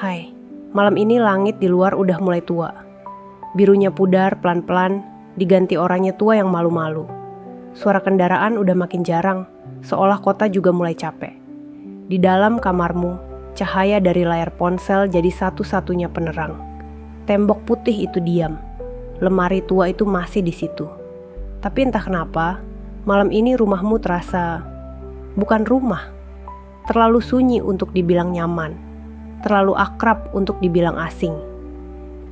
Hai, malam ini langit di luar udah mulai tua. Birunya pudar pelan-pelan, diganti oranye tua yang malu-malu. Suara kendaraan udah makin jarang, seolah kota juga mulai capek. Di dalam kamarmu, cahaya dari layar ponsel jadi satu-satunya penerang. Tembok putih itu diam, lemari tua itu masih di situ. Tapi entah kenapa, malam ini rumahmu terasa bukan rumah. Terlalu sunyi untuk dibilang nyaman, terlalu akrab untuk dibilang asing.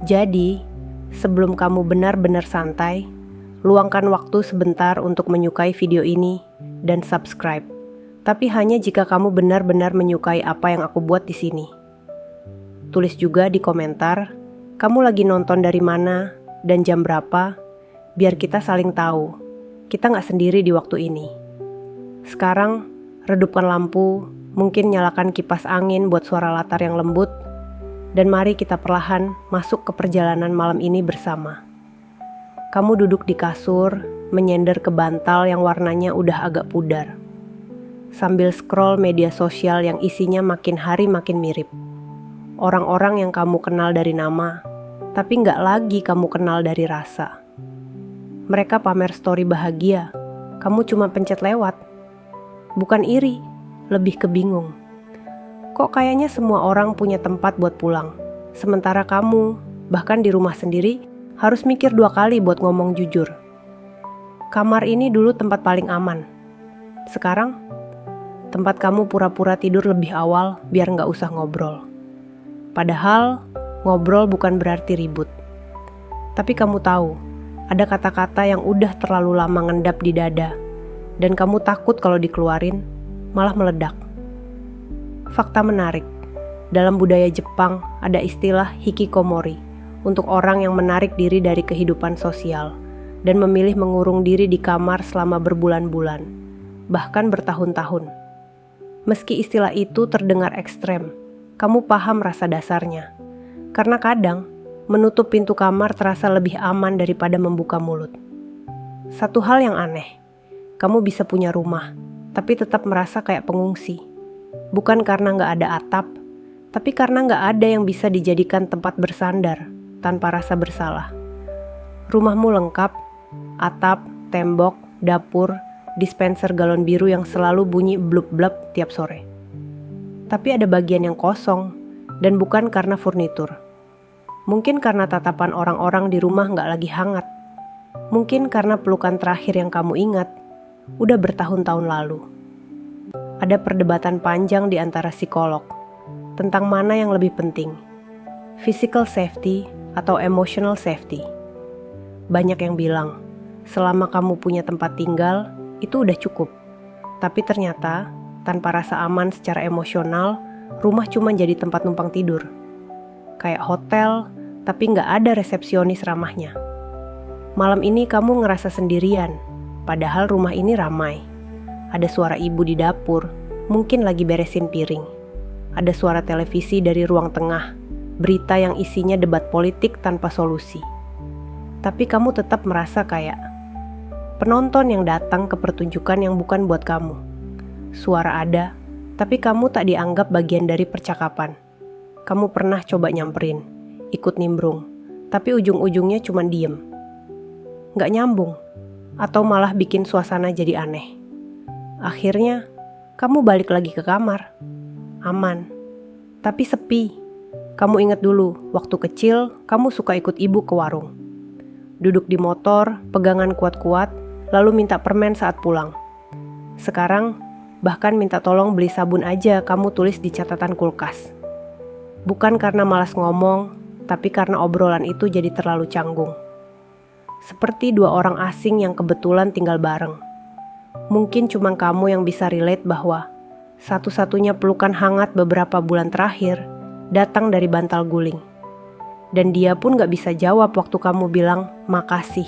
Jadi, sebelum kamu benar-benar santai, luangkan waktu sebentar untuk menyukai video ini dan subscribe. Tapi hanya jika kamu benar-benar menyukai apa yang aku buat di sini. Tulis juga di komentar, kamu lagi nonton dari mana dan jam berapa, biar kita saling tahu. Kita nggak sendiri di waktu ini. Sekarang, redupkan lampu, mungkin nyalakan kipas angin buat suara latar yang lembut, dan mari kita perlahan masuk ke perjalanan malam ini bersama. Kamu duduk di kasur, menyender ke bantal yang warnanya udah agak pudar. Sambil scroll media sosial yang isinya makin hari makin mirip. Orang-orang yang kamu kenal dari nama, tapi nggak lagi kamu kenal dari rasa. Mereka pamer story bahagia, kamu cuma pencet lewat. Bukan iri, lebih kebingung. Kok kayaknya semua orang punya tempat buat pulang, sementara kamu, bahkan di rumah sendiri, harus mikir 2 kali buat ngomong jujur. Kamar ini dulu tempat paling aman. Sekarang, tempat kamu pura-pura tidur lebih awal biar nggak usah ngobrol. Padahal, ngobrol bukan berarti ribut. Tapi kamu tahu, ada kata-kata yang udah terlalu lama ngendap di dada, dan kamu takut kalau dikeluarin, malah meledak. Fakta menarik, dalam budaya Jepang ada istilah hikikomori untuk orang yang menarik diri dari kehidupan sosial dan memilih mengurung diri di kamar selama berbulan-bulan, bahkan bertahun-tahun. Meski istilah itu terdengar ekstrem, kamu paham rasa dasarnya. Karena kadang, menutup pintu kamar terasa lebih aman daripada membuka mulut. Satu hal yang aneh, kamu bisa punya rumah, tapi tetap merasa kayak pengungsi. Bukan karena nggak ada atap, tapi karena nggak ada yang bisa dijadikan tempat bersandar tanpa rasa bersalah. Rumahmu lengkap, atap, tembok, dapur, dispenser galon biru yang selalu bunyi blub-blub tiap sore. Tapi ada bagian yang kosong, dan bukan karena furnitur. Mungkin karena tatapan orang-orang di rumah nggak lagi hangat. Mungkin karena pelukan terakhir yang kamu ingat udah bertahun-tahun lalu. Ada perdebatan panjang di antara psikolog tentang mana yang lebih penting, physical safety atau emotional safety. Banyak yang bilang, selama kamu punya tempat tinggal, itu udah cukup. Tapi ternyata, tanpa rasa aman secara emosional, rumah cuma jadi tempat numpang tidur. Kayak hotel, tapi nggak ada resepsionis ramahnya. Malam ini kamu ngerasa sendirian, padahal rumah ini ramai. Ada suara ibu di dapur, mungkin lagi beresin piring. Ada suara televisi dari ruang tengah, berita yang isinya debat politik tanpa solusi. Tapi kamu tetap merasa kayak penonton yang datang ke pertunjukan yang bukan buat kamu. Suara ada, tapi kamu tak dianggap bagian dari percakapan. Kamu pernah coba nyamperin, ikut nimbrung, tapi ujung-ujungnya cuma diem. Nggak nyambung, atau malah bikin suasana jadi aneh. Akhirnya, kamu balik lagi ke kamar. Aman, tapi sepi. Kamu ingat dulu, waktu kecil, kamu suka ikut ibu ke warung. Duduk di motor, pegangan kuat-kuat, lalu minta permen saat pulang. Sekarang, bahkan minta tolong beli sabun aja kamu tulis di catatan kulkas. Bukan karena malas ngomong, tapi karena obrolan itu jadi terlalu canggung. Seperti 2 orang asing yang kebetulan tinggal bareng. Mungkin cuma kamu yang bisa relate bahwa satu-satunya pelukan hangat beberapa bulan terakhir datang dari bantal guling. Dan dia pun gak bisa jawab waktu kamu bilang makasih.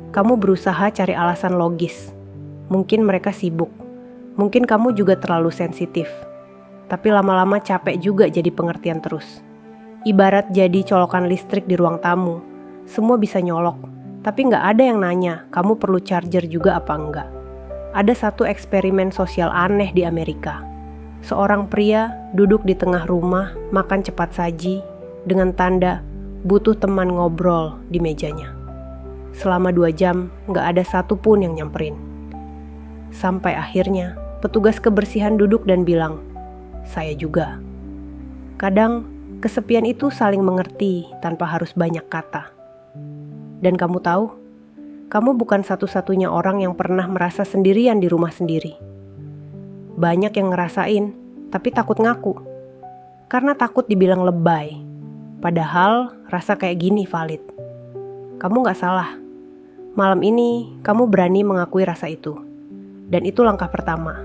Kamu berusaha cari alasan logis. Mungkin mereka sibuk. Mungkin kamu juga terlalu sensitif. Tapi lama-lama capek juga jadi pengertian terus. Ibarat jadi colokan listrik di ruang tamu. Semua bisa nyolok, tapi gak ada yang nanya kamu perlu charger juga apa enggak. Ada satu eksperimen sosial aneh di Amerika. Seorang pria duduk di tengah rumah makan cepat saji dengan tanda butuh teman ngobrol di mejanya. Selama 2 jam gak ada satupun yang nyamperin. Sampai akhirnya petugas kebersihan duduk dan bilang, "Saya juga." Kadang kesepian itu saling mengerti tanpa harus banyak kata. Dan kamu tahu, kamu bukan satu-satunya orang yang pernah merasa sendirian di rumah sendiri. Banyak yang ngerasain, tapi takut ngaku. Karena takut dibilang lebay. Padahal rasa kayak gini valid. Kamu gak salah. Malam ini kamu berani mengakui rasa itu. Dan itu langkah pertama.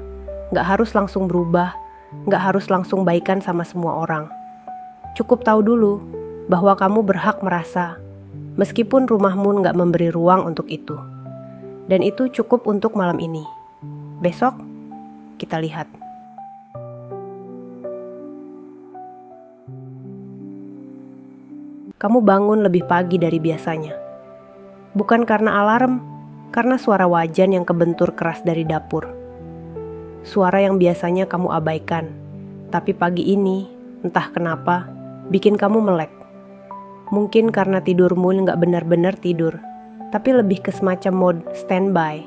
Gak harus langsung berubah, gak harus langsung baikan sama semua orang. Cukup tahu dulu bahwa kamu berhak merasa, meskipun rumahmu gak memberi ruang untuk itu. Dan itu cukup untuk malam ini. Besok, kita lihat. Kamu bangun lebih pagi dari biasanya. Bukan karena alarm, karena suara wajan yang kebentur keras dari dapur. Suara yang biasanya kamu abaikan, tapi pagi ini, entah kenapa, bikin kamu melek. Mungkin karena tidurmu nggak benar-benar tidur, tapi lebih ke semacam mode standby.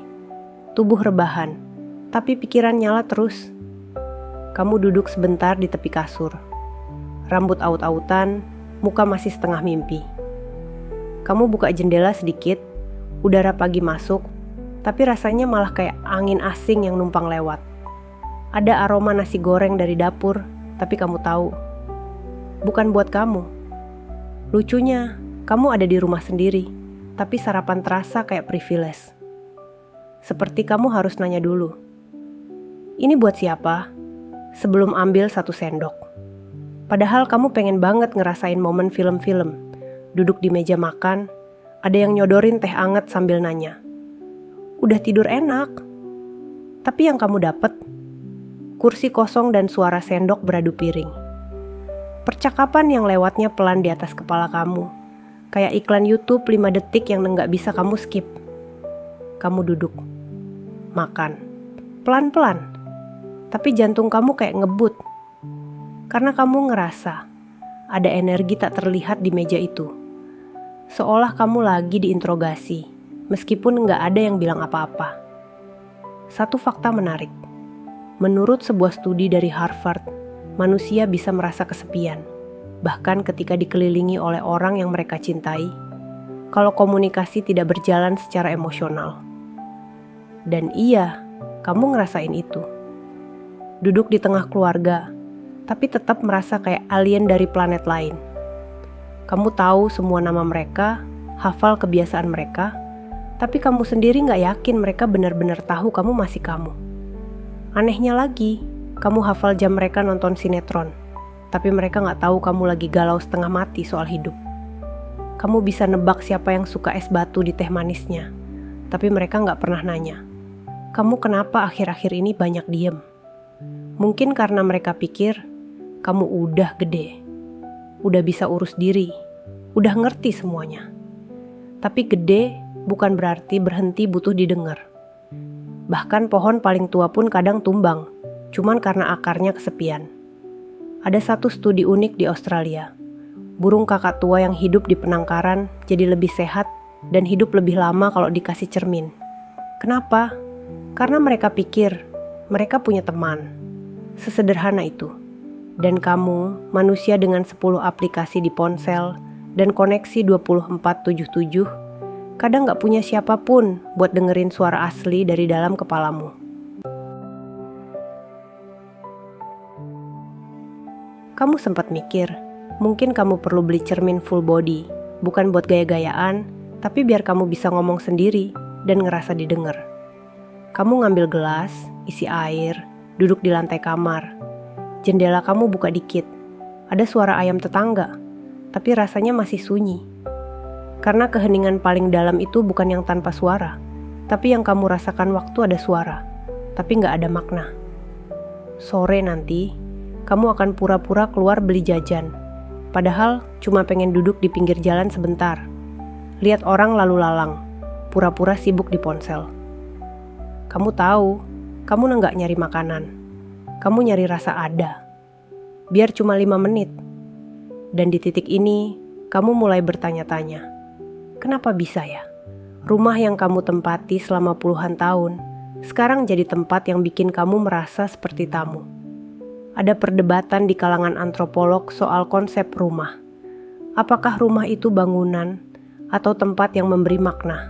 Tubuh rebahan, tapi pikiran nyala terus. Kamu duduk sebentar di tepi kasur. Rambut aut-autan, muka masih setengah mimpi. Kamu buka jendela sedikit, udara pagi masuk, tapi rasanya malah kayak angin asing yang numpang lewat. Ada aroma nasi goreng dari dapur, tapi kamu tahu, bukan buat kamu. Lucunya, kamu ada di rumah sendiri, tapi sarapan terasa kayak privilege. Seperti kamu harus nanya dulu, "Ini buat siapa?" sebelum ambil 1 sendok. Padahal kamu pengen banget ngerasain momen film-film. Duduk di meja makan, ada yang nyodorin teh anget sambil nanya, "Udah tidur enak?" Tapi yang kamu dapet, kursi kosong dan suara sendok beradu piring. Percakapan yang lewatnya pelan di atas kepala kamu, kayak iklan YouTube 5 detik yang nggak bisa kamu skip. Kamu duduk, makan, pelan-pelan, tapi jantung kamu kayak ngebut. Karena kamu ngerasa ada energi tak terlihat di meja itu. Seolah kamu lagi diinterogasi, meskipun nggak ada yang bilang apa-apa. Satu fakta menarik. Menurut sebuah studi dari Harvard, manusia bisa merasa kesepian, bahkan ketika dikelilingi oleh orang yang mereka cintai, kalau komunikasi tidak berjalan secara emosional. Dan iya, kamu ngerasain itu. Duduk di tengah keluarga, tapi tetap merasa kayak alien dari planet lain. Kamu tahu semua nama mereka, hafal kebiasaan mereka, tapi kamu sendiri gak yakin mereka benar-benar tahu kamu masih kamu. Anehnya lagi, kamu hafal jam mereka nonton sinetron, tapi mereka gak tahu kamu lagi galau setengah mati soal hidup. Kamu bisa nebak siapa yang suka es batu di teh manisnya, tapi mereka gak pernah nanya, "Kamu kenapa akhir-akhir ini banyak diem?" Mungkin karena mereka pikir, kamu udah gede, udah bisa urus diri, udah ngerti semuanya. Tapi gede bukan berarti berhenti butuh didengar. Bahkan pohon paling tua pun kadang tumbang, cuman karena akarnya kesepian. Ada satu studi unik di Australia. Burung kakak tua yang hidup di penangkaran jadi lebih sehat dan hidup lebih lama kalau dikasih cermin. Kenapa? Karena mereka pikir mereka punya teman. Sesederhana itu. Dan kamu, manusia dengan 10 aplikasi di ponsel dan koneksi 24/7, kadang gak punya siapapun buat dengerin suara asli dari dalam kepalamu. Kamu sempat mikir, mungkin kamu perlu beli cermin full body, bukan buat gaya-gayaan, tapi biar kamu bisa ngomong sendiri dan ngerasa didengar. Kamu ngambil gelas, isi air, duduk di lantai kamar. Jendela kamu buka dikit. Ada suara ayam tetangga, tapi rasanya masih sunyi. Karena keheningan paling dalam itu bukan yang tanpa suara, tapi yang kamu rasakan waktu ada suara, tapi gak ada makna. Sore nanti, kamu akan pura-pura keluar beli jajan, padahal cuma pengen duduk di pinggir jalan sebentar. Lihat orang lalu lalang, pura-pura sibuk di ponsel. Kamu tahu, kamu nggak nyari makanan. Kamu nyari rasa ada. Biar cuma 5 menit. Dan di titik ini, kamu mulai bertanya-tanya. Kenapa bisa ya? Rumah yang kamu tempati selama puluhan tahun, sekarang jadi tempat yang bikin kamu merasa seperti tamu. Ada perdebatan di kalangan antropolog soal konsep rumah. Apakah rumah itu bangunan atau tempat yang memberi makna?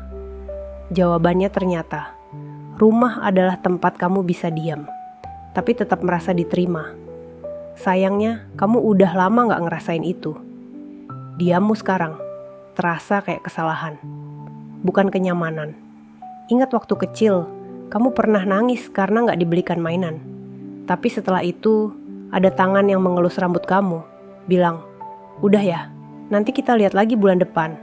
Jawabannya ternyata, rumah adalah tempat kamu bisa diam, tapi tetap merasa diterima. Sayangnya, kamu udah lama gak ngerasain itu. Diammu sekarang terasa kayak kesalahan, bukan kenyamanan. Ingat waktu kecil, kamu pernah nangis karena gak dibelikan mainan. Tapi setelah itu, ada tangan yang mengelus rambut kamu, bilang, udah ya, nanti kita lihat lagi bulan depan.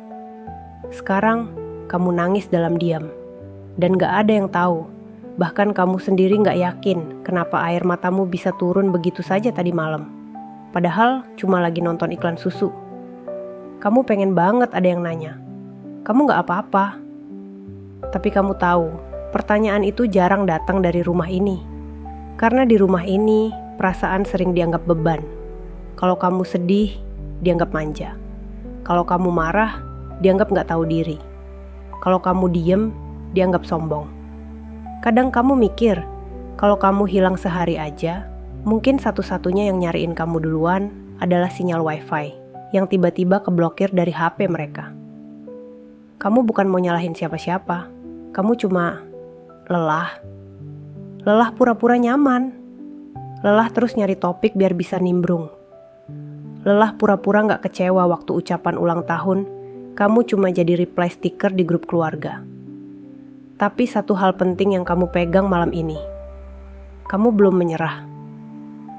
Sekarang, kamu nangis dalam diam, dan gak ada yang tahu. Bahkan kamu sendiri gak yakin kenapa air matamu bisa turun begitu saja tadi malam. Padahal cuma lagi nonton iklan susu. Kamu pengen banget ada yang nanya, kamu gak apa-apa. Tapi kamu tahu, pertanyaan itu jarang datang dari rumah ini. Karena di rumah ini, perasaan sering dianggap beban. Kalau kamu sedih, dianggap manja. Kalau kamu marah, dianggap gak tahu diri. Kalau kamu diem, dianggap sombong. Kadang kamu mikir, kalau kamu hilang sehari aja, mungkin satu-satunya yang nyariin kamu duluan adalah sinyal wifi yang tiba-tiba keblokir dari HP mereka. Kamu bukan mau nyalahin siapa-siapa, kamu cuma lelah. Lelah pura-pura nyaman. Lelah terus nyari topik biar bisa nimbrung. Lelah pura-pura gak kecewa waktu ucapan ulang tahun, kamu cuma jadi reply stiker di grup keluarga. Tapi satu hal penting yang kamu pegang malam ini, kamu belum menyerah.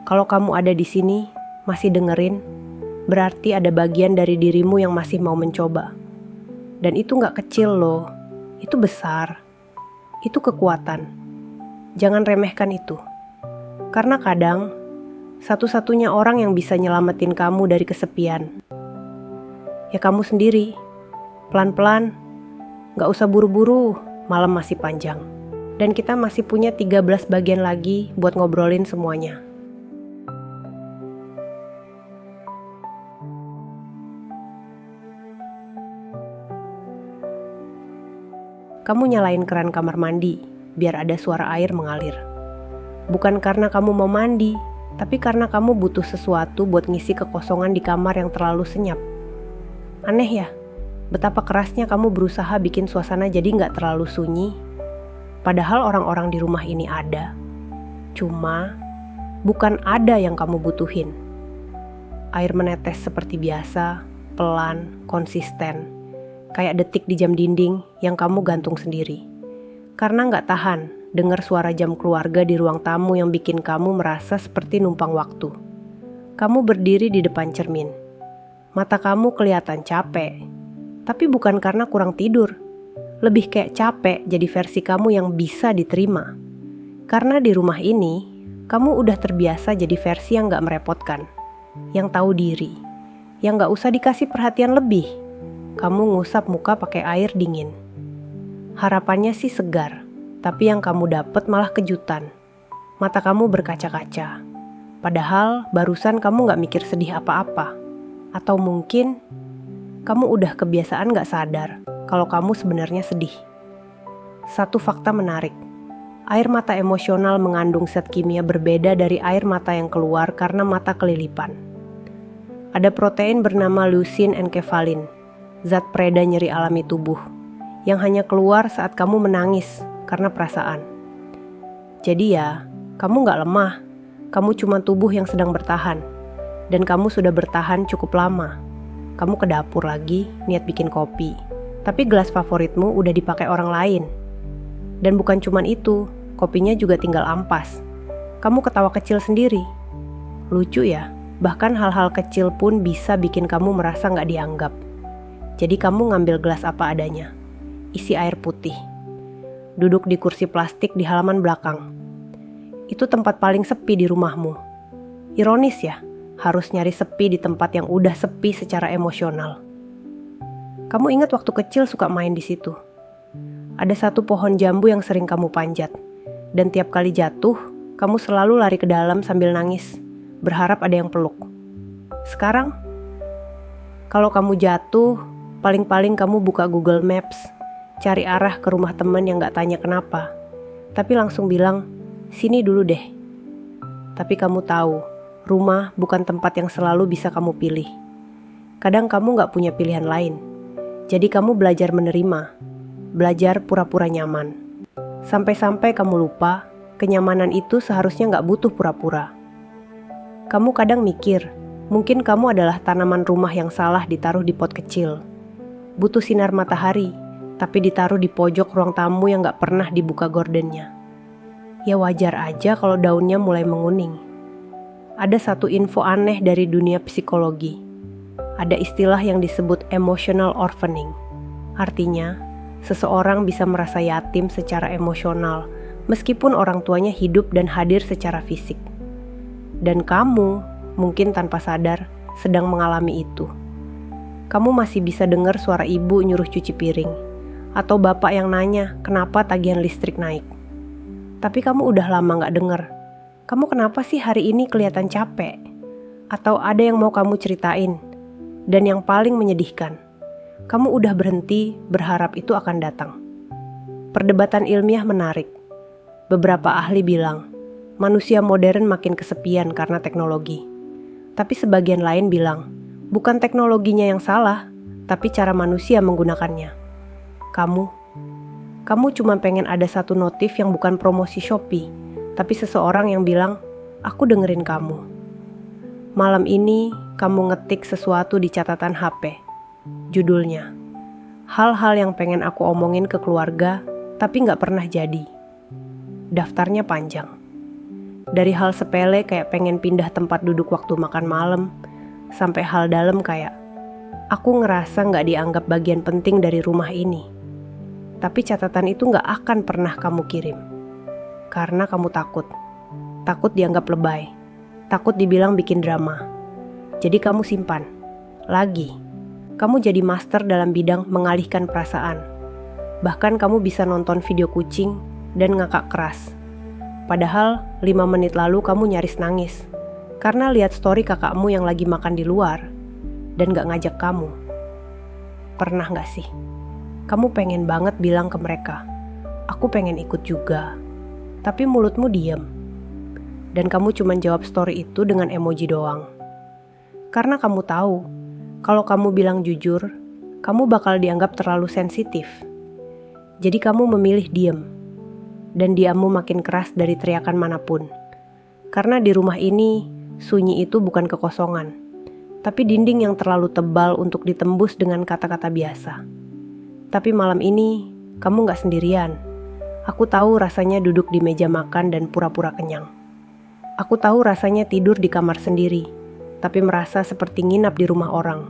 Kalau kamu ada di sini, masih dengerin, berarti ada bagian dari dirimu yang masih mau mencoba. Dan itu gak kecil loh, itu besar, itu kekuatan. Jangan remehkan itu. Karena kadang, satu-satunya orang yang bisa nyelamatin kamu dari kesepian, ya kamu sendiri. Pelan-pelan, gak usah buru-buru. Malam masih panjang, dan kita masih punya 13 bagian lagi buat ngobrolin semuanya. Kamu nyalain keran kamar mandi, biar ada suara air mengalir. Bukan karena kamu mau mandi, tapi karena kamu butuh sesuatu buat ngisi kekosongan di kamar yang terlalu senyap. Aneh ya? Betapa kerasnya kamu berusaha bikin suasana jadi gak terlalu sunyi. Padahal orang-orang di rumah ini ada. Cuma, bukan ada yang kamu butuhin. Air menetes seperti biasa, pelan, konsisten. Kayak detik di jam dinding yang kamu gantung sendiri. Karena gak tahan dengar suara jam keluarga di ruang tamu yang bikin kamu merasa seperti numpang waktu. Kamu berdiri di depan cermin. Mata kamu kelihatan capek. Tapi bukan karena kurang tidur, lebih kayak capek jadi versi kamu yang bisa diterima. Karena di rumah ini, kamu udah terbiasa jadi versi yang gak merepotkan, yang tahu diri, yang gak usah dikasih perhatian lebih. Kamu ngusap muka pakai air dingin. Harapannya sih segar, tapi yang kamu dapet malah kejutan. Mata kamu berkaca-kaca, padahal barusan kamu gak mikir sedih apa-apa. Atau mungkin kamu udah kebiasaan gak sadar kalau kamu sebenarnya sedih. Satu fakta menarik, air mata emosional mengandung zat kimia berbeda dari air mata yang keluar karena mata kelilipan. Ada protein bernama leucin enkefalin, zat pereda nyeri alami tubuh, yang hanya keluar saat kamu menangis karena perasaan. Jadi ya, kamu gak lemah, kamu cuma tubuh yang sedang bertahan. Dan kamu sudah bertahan cukup lama. Kamu ke dapur lagi, niat bikin kopi. Tapi gelas favoritmu udah dipakai orang lain. Dan bukan cuman itu, kopinya juga tinggal ampas. Kamu ketawa kecil sendiri. Lucu ya, bahkan hal-hal kecil pun bisa bikin kamu merasa gak dianggap. Jadi kamu ngambil gelas apa adanya. Isi air putih. Duduk di kursi plastik di halaman belakang. Itu tempat paling sepi di rumahmu. Ironis ya? Harus nyari sepi di tempat yang udah sepi secara emosional. Kamu ingat waktu kecil suka main di situ. Ada satu pohon jambu yang sering kamu panjat. Dan tiap kali jatuh, kamu selalu lari ke dalam sambil nangis, berharap ada yang peluk. Sekarang, kalau kamu jatuh, paling-paling kamu buka Google Maps, cari arah ke rumah teman yang gak tanya kenapa, tapi langsung bilang, sini dulu deh. Tapi kamu tahu, rumah bukan tempat yang selalu bisa kamu pilih. Kadang kamu gak punya pilihan lain. Jadi kamu belajar menerima, belajar pura-pura nyaman. Sampai-sampai kamu lupa, kenyamanan itu seharusnya gak butuh pura-pura. Kamu kadang mikir, mungkin kamu adalah tanaman rumah yang salah ditaruh di pot kecil. Butuh sinar matahari, tapi ditaruh di pojok ruang tamu yang gak pernah dibuka gordennya. Ya wajar aja kalau daunnya mulai menguning. Ada satu info aneh dari dunia psikologi. Ada istilah yang disebut emotional orphaning. Artinya, seseorang bisa merasa yatim secara emosional meskipun orang tuanya hidup dan hadir secara fisik. Dan kamu, mungkin tanpa sadar, sedang mengalami itu. Kamu masih bisa dengar suara ibu nyuruh cuci piring, atau bapak yang nanya kenapa tagihan listrik naik. Tapi kamu udah lama gak denger. Kamu kenapa sih hari ini kelihatan capek? Atau ada yang mau kamu ceritain? Dan yang paling menyedihkan, kamu udah berhenti berharap itu akan datang. Perdebatan ilmiah menarik. Beberapa ahli bilang, manusia modern makin kesepian karena teknologi. Tapi sebagian lain bilang, bukan teknologinya yang salah, tapi cara manusia menggunakannya. Kamu cuma pengen ada satu notif yang bukan promosi Shopee, tapi seseorang yang bilang, aku dengerin kamu. Malam ini, kamu ngetik sesuatu di catatan HP. Judulnya, hal-hal yang pengen aku omongin ke keluarga, tapi gak pernah jadi. Daftarnya panjang. Dari hal sepele kayak pengen pindah tempat duduk waktu makan malam, sampai hal dalam kayak, aku ngerasa gak dianggap bagian penting dari rumah ini. Tapi catatan itu gak akan pernah kamu kirim. Karena kamu takut. Takut dianggap lebay. Takut dibilang bikin drama. Jadi kamu simpan. Lagi. Kamu jadi master dalam bidang mengalihkan perasaan. Bahkan kamu bisa nonton video kucing dan ngakak keras. Padahal 5 menit lalu kamu nyaris nangis. Karena lihat story kakakmu yang lagi makan di luar dan gak ngajak kamu. Pernah gak sih? Kamu pengen banget bilang ke mereka, aku pengen ikut juga. Tapi mulutmu diem. Dan kamu cuma jawab story itu dengan emoji doang. Karena kamu tahu, kalau kamu bilang jujur, kamu bakal dianggap terlalu sensitif. Jadi kamu memilih diem. Dan diammu makin keras dari teriakan manapun. Karena di rumah ini, sunyi itu bukan kekosongan, tapi dinding yang terlalu tebal untuk ditembus dengan kata-kata biasa. Tapi malam ini, kamu gak sendirian. Aku tahu rasanya duduk di meja makan dan pura-pura kenyang. Aku tahu rasanya tidur di kamar sendiri, tapi merasa seperti nginap di rumah orang.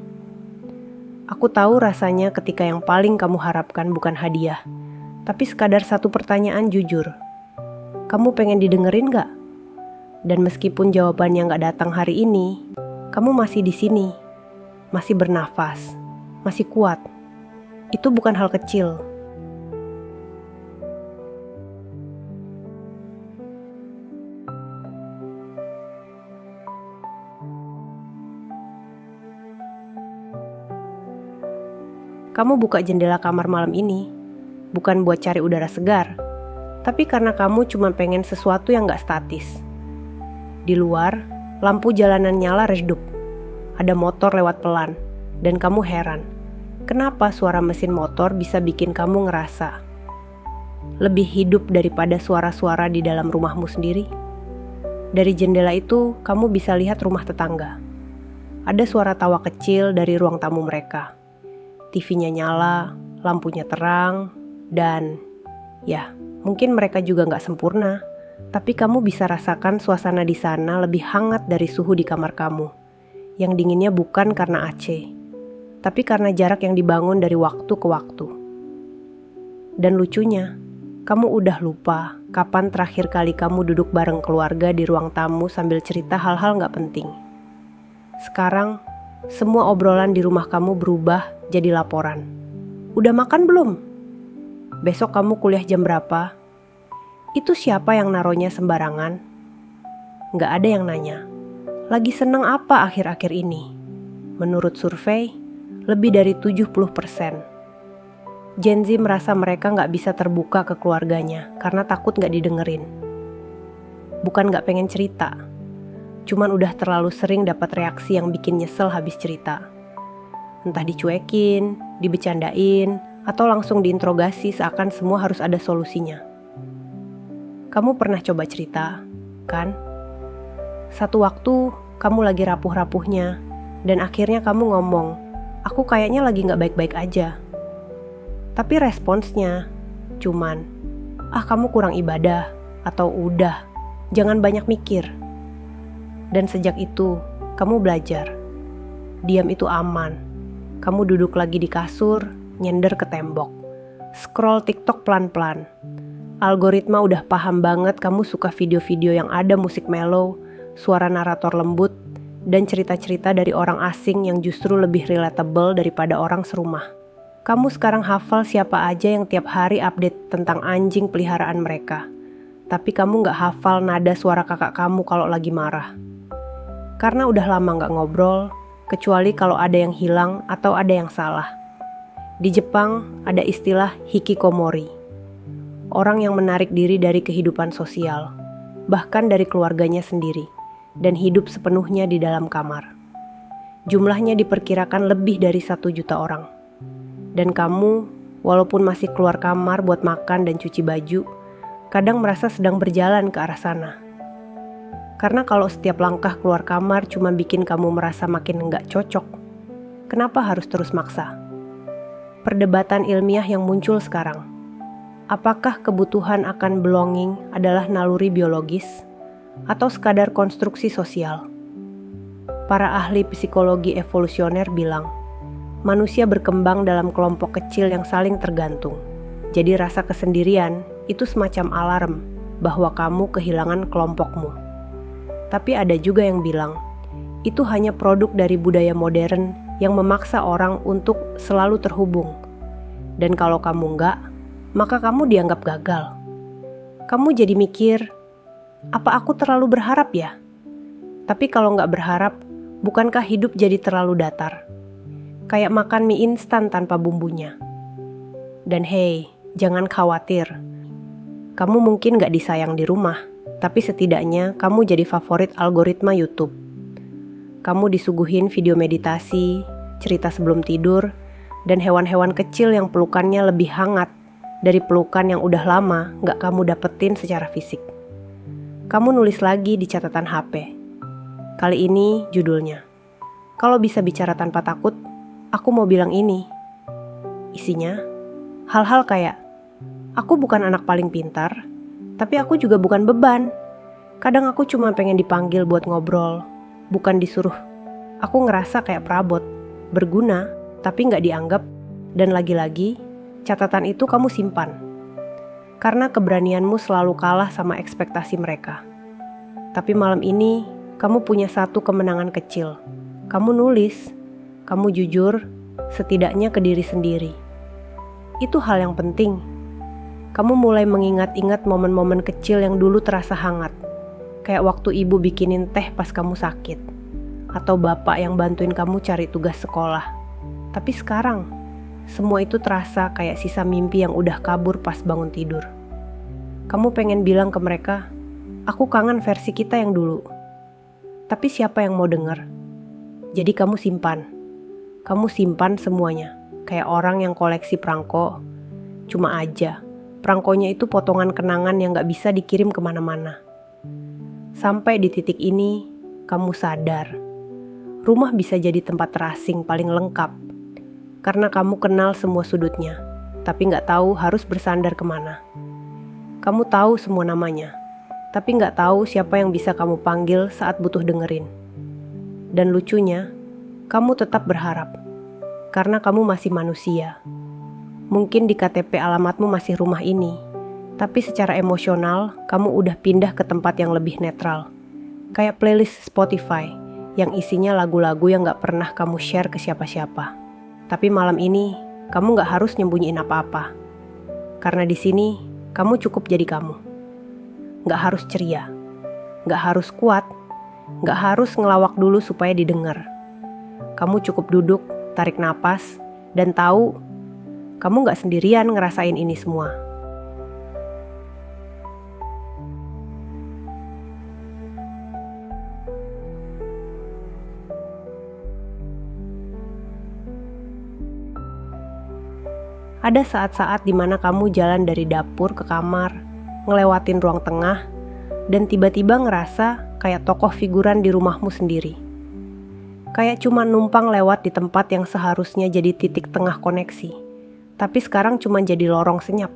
Aku tahu rasanya ketika yang paling kamu harapkan bukan hadiah, tapi sekadar satu pertanyaan jujur. Kamu pengen didengerin gak? Dan meskipun jawabannya gak datang hari ini, kamu masih di sini, masih bernafas, masih kuat. Itu bukan hal kecil. Kamu buka jendela kamar malam ini, bukan buat cari udara segar, tapi karena kamu cuma pengen sesuatu yang gak statis. Di luar, lampu jalanan nyala redup. Ada motor lewat pelan, dan kamu heran. Kenapa suara mesin motor bisa bikin kamu ngerasa lebih hidup daripada suara-suara di dalam rumahmu sendiri? Dari jendela itu, kamu bisa lihat rumah tetangga. Ada suara tawa kecil dari ruang tamu mereka. TV-nya nyala, lampunya terang, dan ya, mungkin mereka juga gak sempurna, tapi kamu bisa rasakan suasana di sana lebih hangat dari suhu di kamar kamu, yang dinginnya bukan karena AC, tapi karena jarak yang dibangun dari waktu ke waktu. Dan lucunya, kamu udah lupa kapan terakhir kali kamu duduk bareng keluarga di ruang tamu sambil cerita hal-hal gak penting. Sekarang, semua obrolan di rumah kamu berubah jadi laporan. Udah makan belum? Besok kamu kuliah jam berapa? Itu siapa yang naruhnya sembarangan? Nggak ada yang nanya, lagi seneng apa akhir-akhir ini? Menurut survei, lebih dari 70%. Gen Z merasa mereka nggak bisa terbuka ke keluarganya karena takut nggak didengerin. Bukan nggak pengen cerita, cuman udah terlalu sering dapat reaksi yang bikin nyesel habis cerita. Entah dicuekin, dibecandain, atau langsung diinterogasi seakan semua harus ada solusinya. Kamu pernah coba cerita, kan? Satu waktu kamu lagi rapuh-rapuhnya, dan akhirnya kamu ngomong, aku kayaknya lagi gak baik-baik aja. Tapi responsnya cuman, kamu kurang ibadah, atau udah, jangan banyak mikir. Dan sejak itu, kamu belajar. Diam itu aman. Kamu duduk lagi di kasur, nyender ke tembok. Scroll TikTok pelan-pelan. Algoritma udah paham banget kamu suka video-video yang ada musik mellow, suara narator lembut, dan cerita-cerita dari orang asing yang justru lebih relatable daripada orang serumah. Kamu sekarang hafal siapa aja yang tiap hari update tentang anjing peliharaan mereka. Tapi kamu gak hafal nada suara kakak kamu kalau lagi marah. Karena udah lama gak ngobrol, kecuali kalau ada yang hilang atau ada yang salah. Di Jepang ada istilah hikikomori. Orang yang menarik diri dari kehidupan sosial, bahkan dari keluarganya sendiri, dan hidup sepenuhnya di dalam kamar. Jumlahnya diperkirakan lebih dari 1 juta orang. Dan kamu, walaupun masih keluar kamar buat makan dan cuci baju, kadang merasa sedang berjalan ke arah sana. Karena kalau setiap langkah keluar kamar cuma bikin kamu merasa makin nggak cocok, kenapa harus terus maksa? Perdebatan ilmiah yang muncul sekarang. Apakah kebutuhan akan belonging adalah naluri biologis atau sekadar konstruksi sosial? Para ahli psikologi evolusioner bilang, manusia berkembang dalam kelompok kecil yang saling tergantung. Jadi rasa kesendirian itu semacam alarm bahwa kamu kehilangan kelompokmu. Tapi ada juga yang bilang, itu hanya produk dari budaya modern yang memaksa orang untuk selalu terhubung. Dan kalau kamu enggak, maka kamu dianggap gagal. Kamu jadi mikir, apa aku terlalu berharap ya? Tapi kalau nggak berharap, bukankah hidup jadi terlalu datar? Kayak makan mie instan tanpa bumbunya. Dan hey, jangan khawatir. Kamu mungkin nggak disayang di rumah, tapi setidaknya kamu jadi favorit algoritma YouTube. Kamu disuguhin video meditasi, cerita sebelum tidur, dan hewan-hewan kecil yang pelukannya lebih hangat dari pelukan yang udah lama gak kamu dapetin secara fisik. Kamu nulis lagi di catatan HP. Kali ini judulnya, kalau bisa bicara tanpa takut, aku mau bilang ini. Isinya, hal-hal kayak, aku bukan anak paling pintar, tapi aku juga bukan beban. Kadang aku cuma pengen dipanggil buat ngobrol, bukan disuruh. Aku ngerasa kayak perabot, berguna, tapi gak dianggap, dan lagi-lagi, catatan itu kamu simpan. Karena keberanianmu selalu kalah sama ekspektasi mereka. Tapi malam ini, kamu punya satu kemenangan kecil. Kamu nulis, kamu jujur, setidaknya ke diri sendiri. Itu hal yang penting. Kamu mulai mengingat-ingat momen-momen kecil yang dulu terasa hangat. Kayak waktu ibu bikinin teh pas kamu sakit. Atau bapak yang bantuin kamu cari tugas sekolah. Tapi sekarang, semua itu terasa kayak sisa mimpi yang udah kabur pas bangun tidur. Kamu pengen bilang ke mereka, aku kangen versi kita yang dulu. Tapi siapa yang mau denger? Jadi kamu simpan. Kamu simpan semuanya. Kayak orang yang koleksi perangko. Cuma aja, perangkonya itu potongan kenangan yang gak bisa dikirim kemana-mana. Sampai di titik ini, kamu sadar. Rumah bisa jadi tempat terasing paling lengkap. Karena kamu kenal semua sudutnya, tapi gak tahu harus bersandar kemana. Kamu tahu semua namanya, tapi gak tahu siapa yang bisa kamu panggil saat butuh dengerin. Dan lucunya, kamu tetap berharap, karena kamu masih manusia. Mungkin di KTP alamatmu masih rumah ini, tapi secara emosional, kamu udah pindah ke tempat yang lebih netral. Kayak playlist Spotify, yang isinya lagu-lagu yang gak pernah kamu share ke siapa-siapa. Tapi malam ini, kamu gak harus nyembunyiin apa-apa. Karena di sini, kamu cukup jadi kamu. Gak harus ceria. Nggak harus kuat, nggak harus ngelawak dulu supaya didengar. Kamu cukup duduk, tarik napas, dan tahu kamu nggak sendirian ngerasain ini semua. Ada saat-saat dimana kamu jalan dari dapur ke kamar, ngelewatin ruang tengah, dan tiba-tiba ngerasa kayak tokoh figuran di rumahmu sendiri. Kayak cuma numpang lewat di tempat yang seharusnya jadi titik tengah koneksi, tapi sekarang cuma jadi lorong senyap.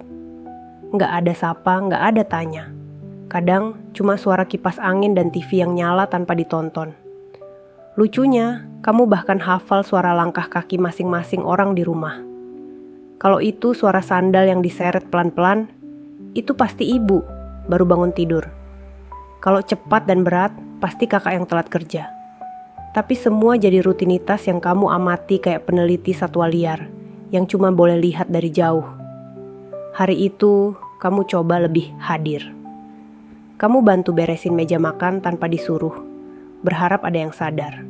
Nggak ada sapa, nggak ada tanya. Kadang cuma suara kipas angin dan TV yang nyala tanpa ditonton. Lucunya, kamu bahkan hafal suara langkah kaki masing-masing orang di rumah. Kalau itu suara sandal yang diseret pelan-pelan, itu pasti ibu baru bangun tidur. Kalau cepat dan berat, pasti kakak yang telat kerja. Tapi semua jadi rutinitas yang kamu amati kayak peneliti satwa liar, yang cuma boleh lihat dari jauh. Hari itu, kamu coba lebih hadir. Kamu bantu beresin meja makan tanpa disuruh, berharap ada yang sadar.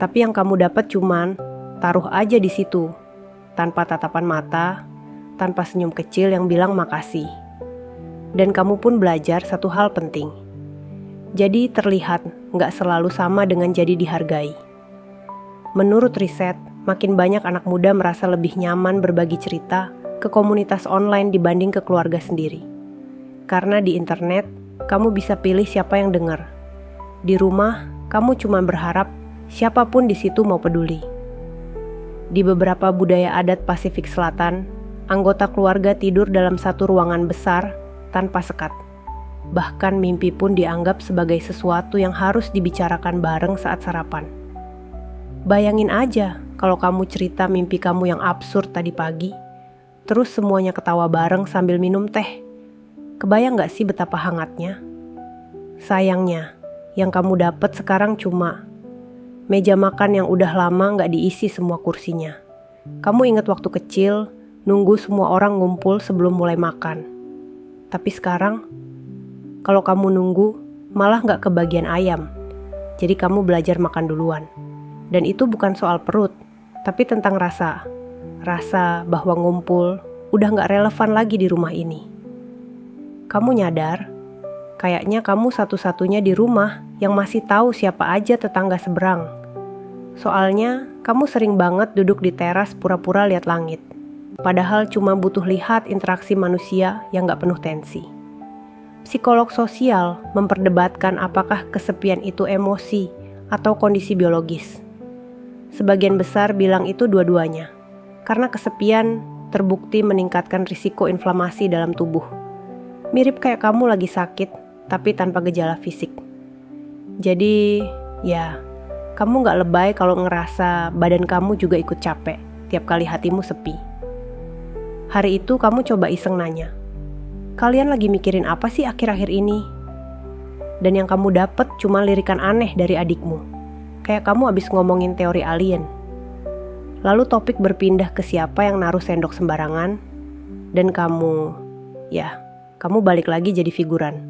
Tapi yang kamu dapat cuman taruh aja di situ, tanpa tatapan mata, tanpa senyum kecil yang bilang makasih. Dan kamu pun belajar satu hal penting. Jadi terlihat nggak selalu sama dengan jadi dihargai. Menurut riset, makin banyak anak muda merasa lebih nyaman berbagi cerita ke komunitas online dibanding ke keluarga sendiri. Karena di internet, kamu bisa pilih siapa yang dengar. Di rumah, kamu cuma berharap siapapun di situ mau peduli. Di beberapa budaya adat Pasifik Selatan, anggota keluarga tidur dalam satu ruangan besar tanpa sekat. Bahkan mimpi pun dianggap sebagai sesuatu yang harus dibicarakan bareng saat sarapan. Bayangin aja kalau kamu cerita mimpi kamu yang absurd tadi pagi, terus semuanya ketawa bareng sambil minum teh. Kebayang gak sih betapa hangatnya? Sayangnya, yang kamu dapat sekarang cuma meja makan yang udah lama gak diisi semua kursinya. Kamu ingat waktu kecil, nunggu semua orang ngumpul sebelum mulai makan. Tapi sekarang, kalau kamu nunggu, malah gak kebagian ayam. Jadi kamu belajar makan duluan. Dan itu bukan soal perut, tapi tentang rasa. Rasa bahwa ngumpul udah gak relevan lagi di rumah ini. Kamu nyadar, kayaknya kamu satu-satunya di rumah yang masih tahu siapa aja tetangga seberang. Soalnya, kamu sering banget duduk di teras pura-pura lihat langit. Padahal cuma butuh lihat interaksi manusia yang gak penuh tensi. Psikolog sosial memperdebatkan apakah kesepian itu emosi atau kondisi biologis. Sebagian besar bilang itu dua-duanya. Karena kesepian terbukti meningkatkan risiko inflamasi dalam tubuh. Mirip kayak kamu lagi sakit, tapi tanpa gejala fisik. Jadi, ya, kamu gak lebay kalau ngerasa badan kamu juga ikut capek tiap kali hatimu sepi. Hari itu kamu coba iseng nanya, kalian lagi mikirin apa sih akhir-akhir ini? Dan yang kamu dapet cuma lirikan aneh dari adikmu. Kayak kamu abis ngomongin teori alien. Lalu topik berpindah ke siapa yang naruh sendok sembarangan. Dan kamu balik lagi jadi figuran.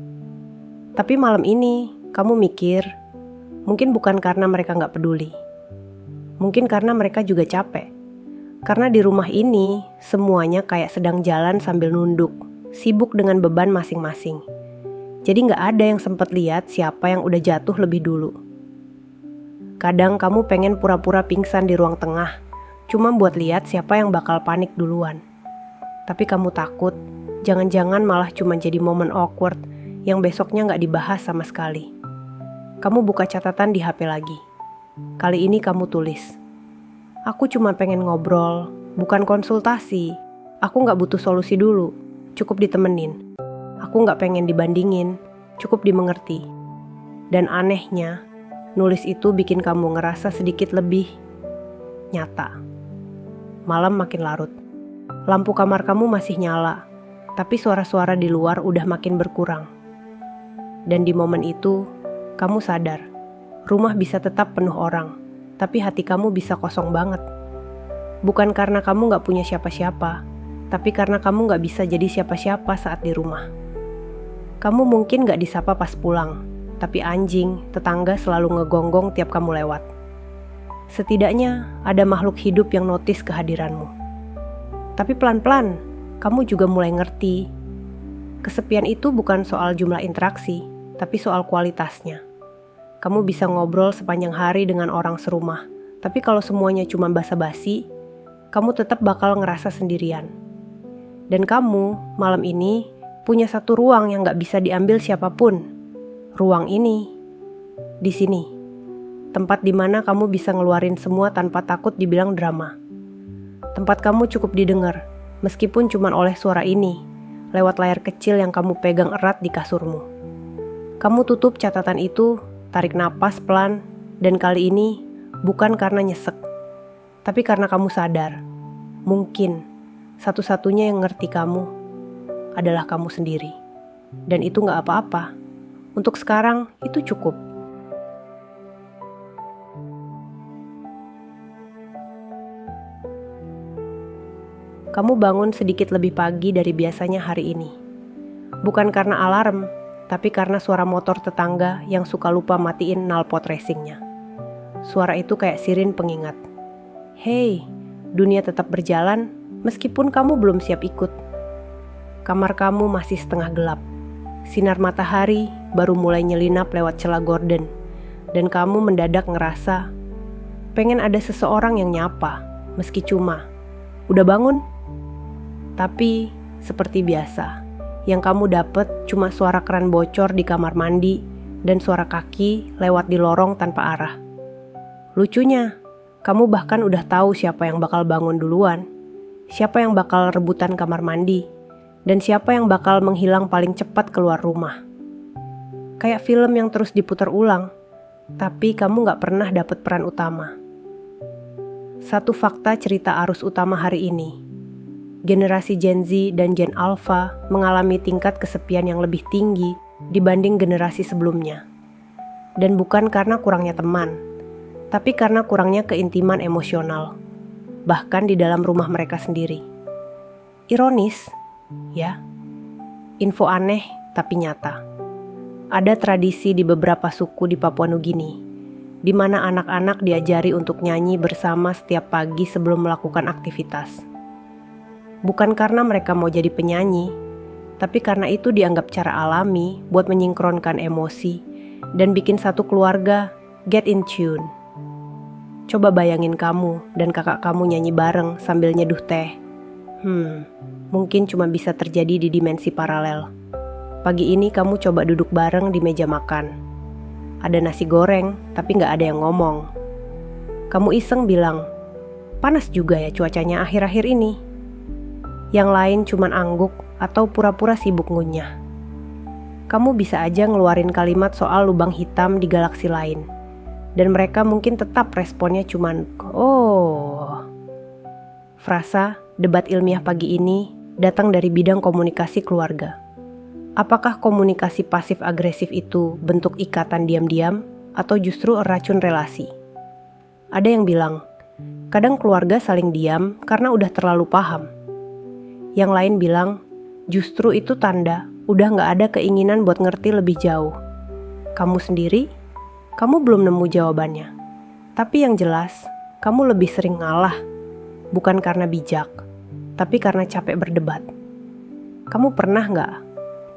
Tapi malam ini kamu mikir, mungkin bukan karena mereka gak peduli. Mungkin karena mereka juga capek. Karena di rumah ini, semuanya kayak sedang jalan sambil nunduk, sibuk dengan beban masing-masing. Jadi gak ada yang sempat lihat siapa yang udah jatuh lebih dulu. Kadang kamu pengen pura-pura pingsan di ruang tengah, cuma buat lihat siapa yang bakal panik duluan. Tapi kamu takut, jangan-jangan malah cuma jadi momen awkward yang besoknya gak dibahas sama sekali. Kamu buka catatan di HP lagi. Kali ini kamu tulis, aku cuma pengen ngobrol, bukan konsultasi. Aku gak butuh solusi dulu, cukup ditemenin. Aku gak pengen dibandingin, cukup dimengerti. Dan anehnya, nulis itu bikin kamu ngerasa sedikit lebih nyata. Malam makin larut. Lampu kamar kamu masih nyala, tapi suara-suara di luar udah makin berkurang. Dan di momen itu, kamu sadar, rumah bisa tetap penuh orang, tapi hati kamu bisa kosong banget. Bukan karena kamu gak punya siapa-siapa, tapi karena kamu gak bisa jadi siapa-siapa saat di rumah. Kamu mungkin gak disapa pas pulang, tapi anjing, tetangga selalu ngegonggong tiap kamu lewat. Setidaknya ada makhluk hidup yang notice kehadiranmu. Tapi pelan-pelan, kamu juga mulai ngerti. Kesepian itu bukan soal jumlah interaksi, tapi soal kualitasnya. Kamu bisa ngobrol sepanjang hari dengan orang serumah, tapi kalau semuanya cuma basa-basi, kamu tetap bakal ngerasa sendirian. Dan kamu, malam ini, punya satu ruang yang gak bisa diambil siapapun. Ruang ini, di sini. Tempat di mana kamu bisa ngeluarin semua tanpa takut dibilang drama. Tempat kamu cukup didengar, meskipun cuma oleh suara ini, lewat layar kecil yang kamu pegang erat di kasurmu. Kamu tutup catatan itu, tarik napas pelan, dan kali ini bukan karena nyesek, tapi karena kamu sadar, mungkin satu-satunya yang ngerti kamu adalah kamu sendiri. Dan itu gak apa-apa. Untuk sekarang, itu cukup. Kamu bangun sedikit lebih pagi dari biasanya hari ini. Bukan karena alarm, tapi karena suara motor tetangga yang suka lupa matiin knalpot racingnya. Suara itu kayak sirin pengingat. Hei, dunia tetap berjalan meskipun kamu belum siap ikut. Kamar kamu masih setengah gelap. Sinar matahari baru mulai nyelinap lewat celah gorden. Dan kamu mendadak ngerasa pengen ada seseorang yang nyapa, meski cuma, "Udah bangun?" Tapi seperti biasa, yang kamu dapet cuma suara keran bocor di kamar mandi dan suara kaki lewat di lorong tanpa arah. Lucunya, kamu bahkan udah tahu siapa yang bakal bangun duluan, siapa yang bakal rebutan kamar mandi, dan siapa yang bakal menghilang paling cepat keluar rumah. Kayak film yang terus diputar ulang, tapi kamu gak pernah dapet peran utama. Satu fakta cerita arus utama hari ini. Generasi Gen Z dan Gen Alpha mengalami tingkat kesepian yang lebih tinggi dibanding generasi sebelumnya. Dan bukan karena kurangnya teman, tapi karena kurangnya keintiman emosional, bahkan di dalam rumah mereka sendiri. Ironis, ya, info aneh tapi nyata. Ada tradisi di beberapa suku di Papua Nugini, di mana anak-anak diajari untuk nyanyi bersama setiap pagi sebelum melakukan aktivitas. Bukan karena mereka mau jadi penyanyi, tapi karena itu dianggap cara alami buat menyingkronkan emosi dan bikin satu keluarga get in tune. Coba bayangin kamu dan kakak kamu nyanyi bareng sambil nyeduh teh. Mungkin cuma bisa terjadi di dimensi paralel. Pagi ini kamu coba duduk bareng di meja makan. Ada nasi goreng, tapi gak ada yang ngomong. Kamu iseng bilang, "Panas juga ya cuacanya akhir-akhir ini." Yang lain cuman angguk atau pura-pura sibuk ngunyah. Kamu bisa aja ngeluarin kalimat soal lubang hitam di galaksi lain. Dan mereka mungkin tetap responnya cuman, "Oh." Frasa debat ilmiah pagi ini datang dari bidang komunikasi keluarga. Apakah komunikasi pasif-agresif itu bentuk ikatan diam-diam atau justru racun relasi? Ada yang bilang, kadang keluarga saling diam karena udah terlalu paham. Yang lain bilang, justru itu tanda udah gak ada keinginan buat ngerti lebih jauh. Kamu sendiri, kamu belum nemu jawabannya. Tapi yang jelas, kamu lebih sering ngalah. Bukan karena bijak, tapi karena capek berdebat. Kamu pernah gak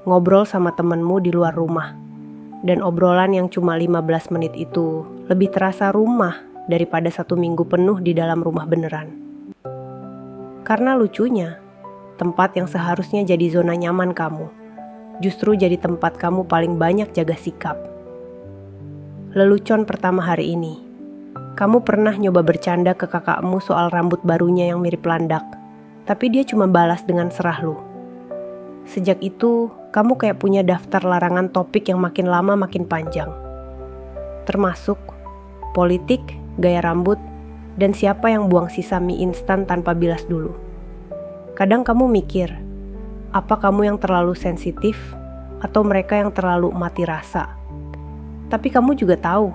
ngobrol sama temenmu di luar rumah? Dan obrolan yang cuma 15 menit itu lebih terasa rumah daripada 1 minggu penuh di dalam rumah beneran. Karena lucunya, tempat yang seharusnya jadi zona nyaman kamu, justru jadi tempat kamu paling banyak jaga sikap. Lelucon pertama hari ini, kamu pernah nyoba bercanda ke kakakmu soal rambut barunya yang mirip landak, tapi dia cuma balas dengan serah lu. Sejak itu, kamu kayak punya daftar larangan topik yang makin lama makin panjang. Termasuk politik, gaya rambut, dan siapa yang buang sisa mie instan tanpa bilas dulu. Kadang kamu mikir, apa kamu yang terlalu sensitif atau mereka yang terlalu mati rasa? Tapi kamu juga tahu,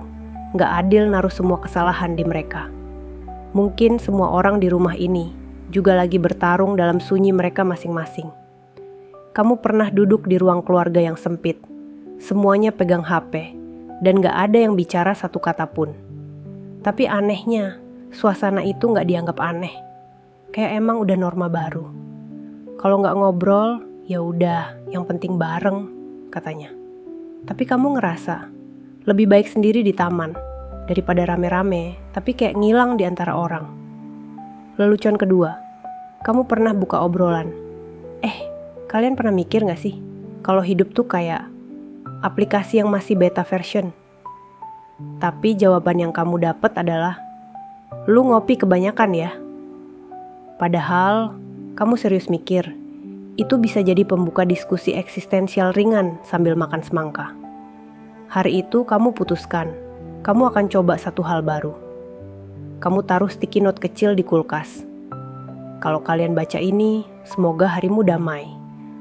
gak adil naruh semua kesalahan di mereka. Mungkin semua orang di rumah ini juga lagi bertarung dalam sunyi mereka masing-masing. Kamu pernah duduk di ruang keluarga yang sempit, semuanya pegang HP, dan gak ada yang bicara satu kata pun. Tapi anehnya, suasana itu gak dianggap aneh. Kayak emang udah norma baru. Kalau gak ngobrol, ya udah, yang penting bareng, katanya. Tapi kamu ngerasa lebih baik sendiri di taman daripada rame-rame, tapi kayak ngilang di antara orang. Lelucon kedua, kamu pernah buka obrolan. Kalian pernah mikir gak sih kalau hidup tuh kayak aplikasi yang masih beta version? Tapi jawaban yang kamu dapet adalah, lu ngopi kebanyakan ya. Padahal kamu serius mikir, itu bisa jadi pembuka diskusi eksistensial ringan sambil makan semangka. Hari itu kamu putuskan, kamu akan coba satu hal baru. Kamu taruh sticky note kecil di kulkas. Kalau kalian baca ini, semoga harimu damai.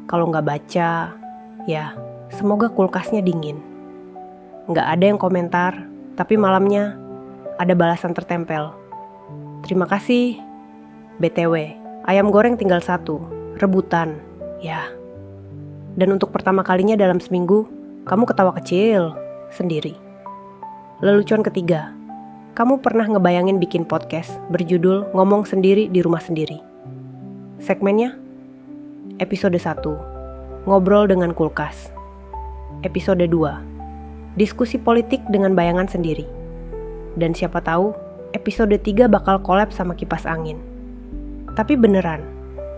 Kalau nggak baca, ya semoga kulkasnya dingin. Nggak ada yang komentar, tapi malamnya ada balasan tertempel. Terima kasih. BTW, ayam goreng tinggal 1, rebutan, ya. Dan untuk pertama kalinya dalam seminggu, kamu ketawa kecil sendiri. Lelucon ketiga, kamu pernah ngebayangin bikin podcast berjudul Ngomong Sendiri di Rumah Sendiri. Segmennya, Episode 1, Ngobrol dengan Kulkas. Episode 2, Diskusi politik dengan bayangan sendiri. Dan siapa tahu, episode 3 bakal collab sama kipas angin. Tapi beneran,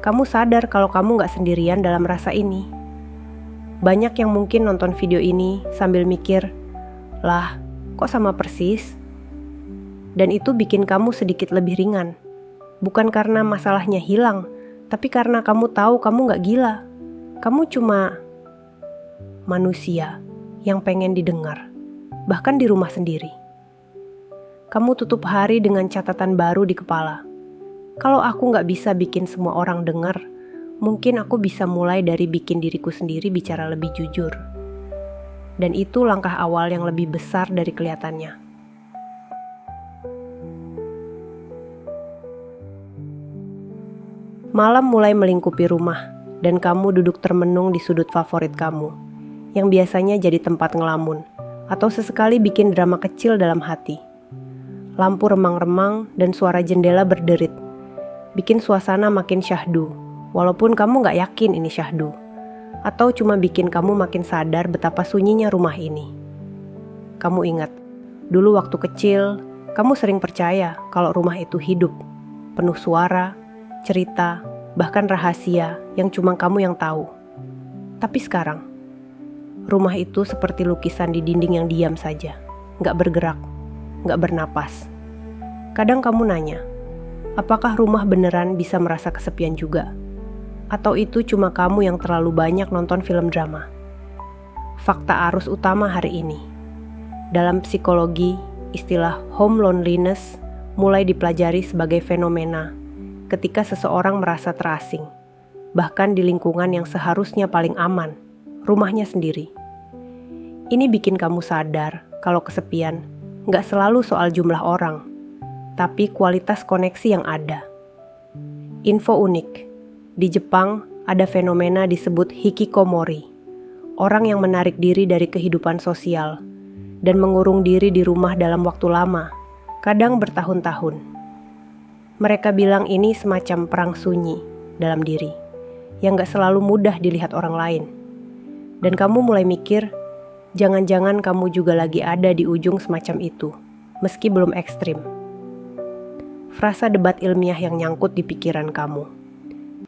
kamu sadar kalau kamu gak sendirian dalam rasa ini. Banyak yang mungkin nonton video ini sambil mikir, lah, kok sama persis? Dan itu bikin kamu sedikit lebih ringan. Bukan karena masalahnya hilang, tapi karena kamu tahu kamu gak gila. Kamu cuma manusia yang pengen didengar, bahkan di rumah sendiri. Kamu tutup hari dengan catatan baru di kepala. Kalau aku gak bisa bikin semua orang dengar, mungkin aku bisa mulai dari bikin diriku sendiri bicara lebih jujur. Dan itu langkah awal yang lebih besar dari kelihatannya. Malam mulai melingkupi rumah, dan kamu duduk termenung di sudut favorit kamu, yang biasanya jadi tempat ngelamun, atau sesekali bikin drama kecil dalam hati. Lampu remang-remang dan suara jendela berderit, bikin suasana makin syahdu, walaupun kamu gak yakin ini syahdu, atau cuma bikin kamu makin sadar betapa sunyinya rumah ini. Kamu ingat, dulu waktu kecil, kamu sering percaya kalau rumah itu hidup, penuh suara, cerita, bahkan rahasia yang cuma kamu yang tahu. Tapi sekarang, rumah itu seperti lukisan di dinding yang diam saja, gak bergerak, gak bernapas. Kadang kamu nanya, apakah rumah beneran bisa merasa kesepian juga? Atau itu cuma kamu yang terlalu banyak nonton film drama? Fakta arus utama hari ini. Dalam psikologi, istilah home loneliness mulai dipelajari sebagai fenomena ketika seseorang merasa terasing, bahkan di lingkungan yang seharusnya paling aman, rumahnya sendiri. Ini bikin kamu sadar kalau kesepian gak selalu soal jumlah orang, tapi kualitas koneksi yang ada. Info unik, di Jepang ada fenomena disebut hikikomori, orang yang menarik diri dari kehidupan sosial dan mengurung diri di rumah dalam waktu lama, kadang bertahun-tahun. Mereka bilang ini semacam perang sunyi dalam diri, yang gak selalu mudah dilihat orang lain. Dan kamu mulai mikir, jangan-jangan kamu juga lagi ada di ujung semacam itu, meski belum ekstrim. Frasa debat ilmiah yang nyangkut di pikiran kamu.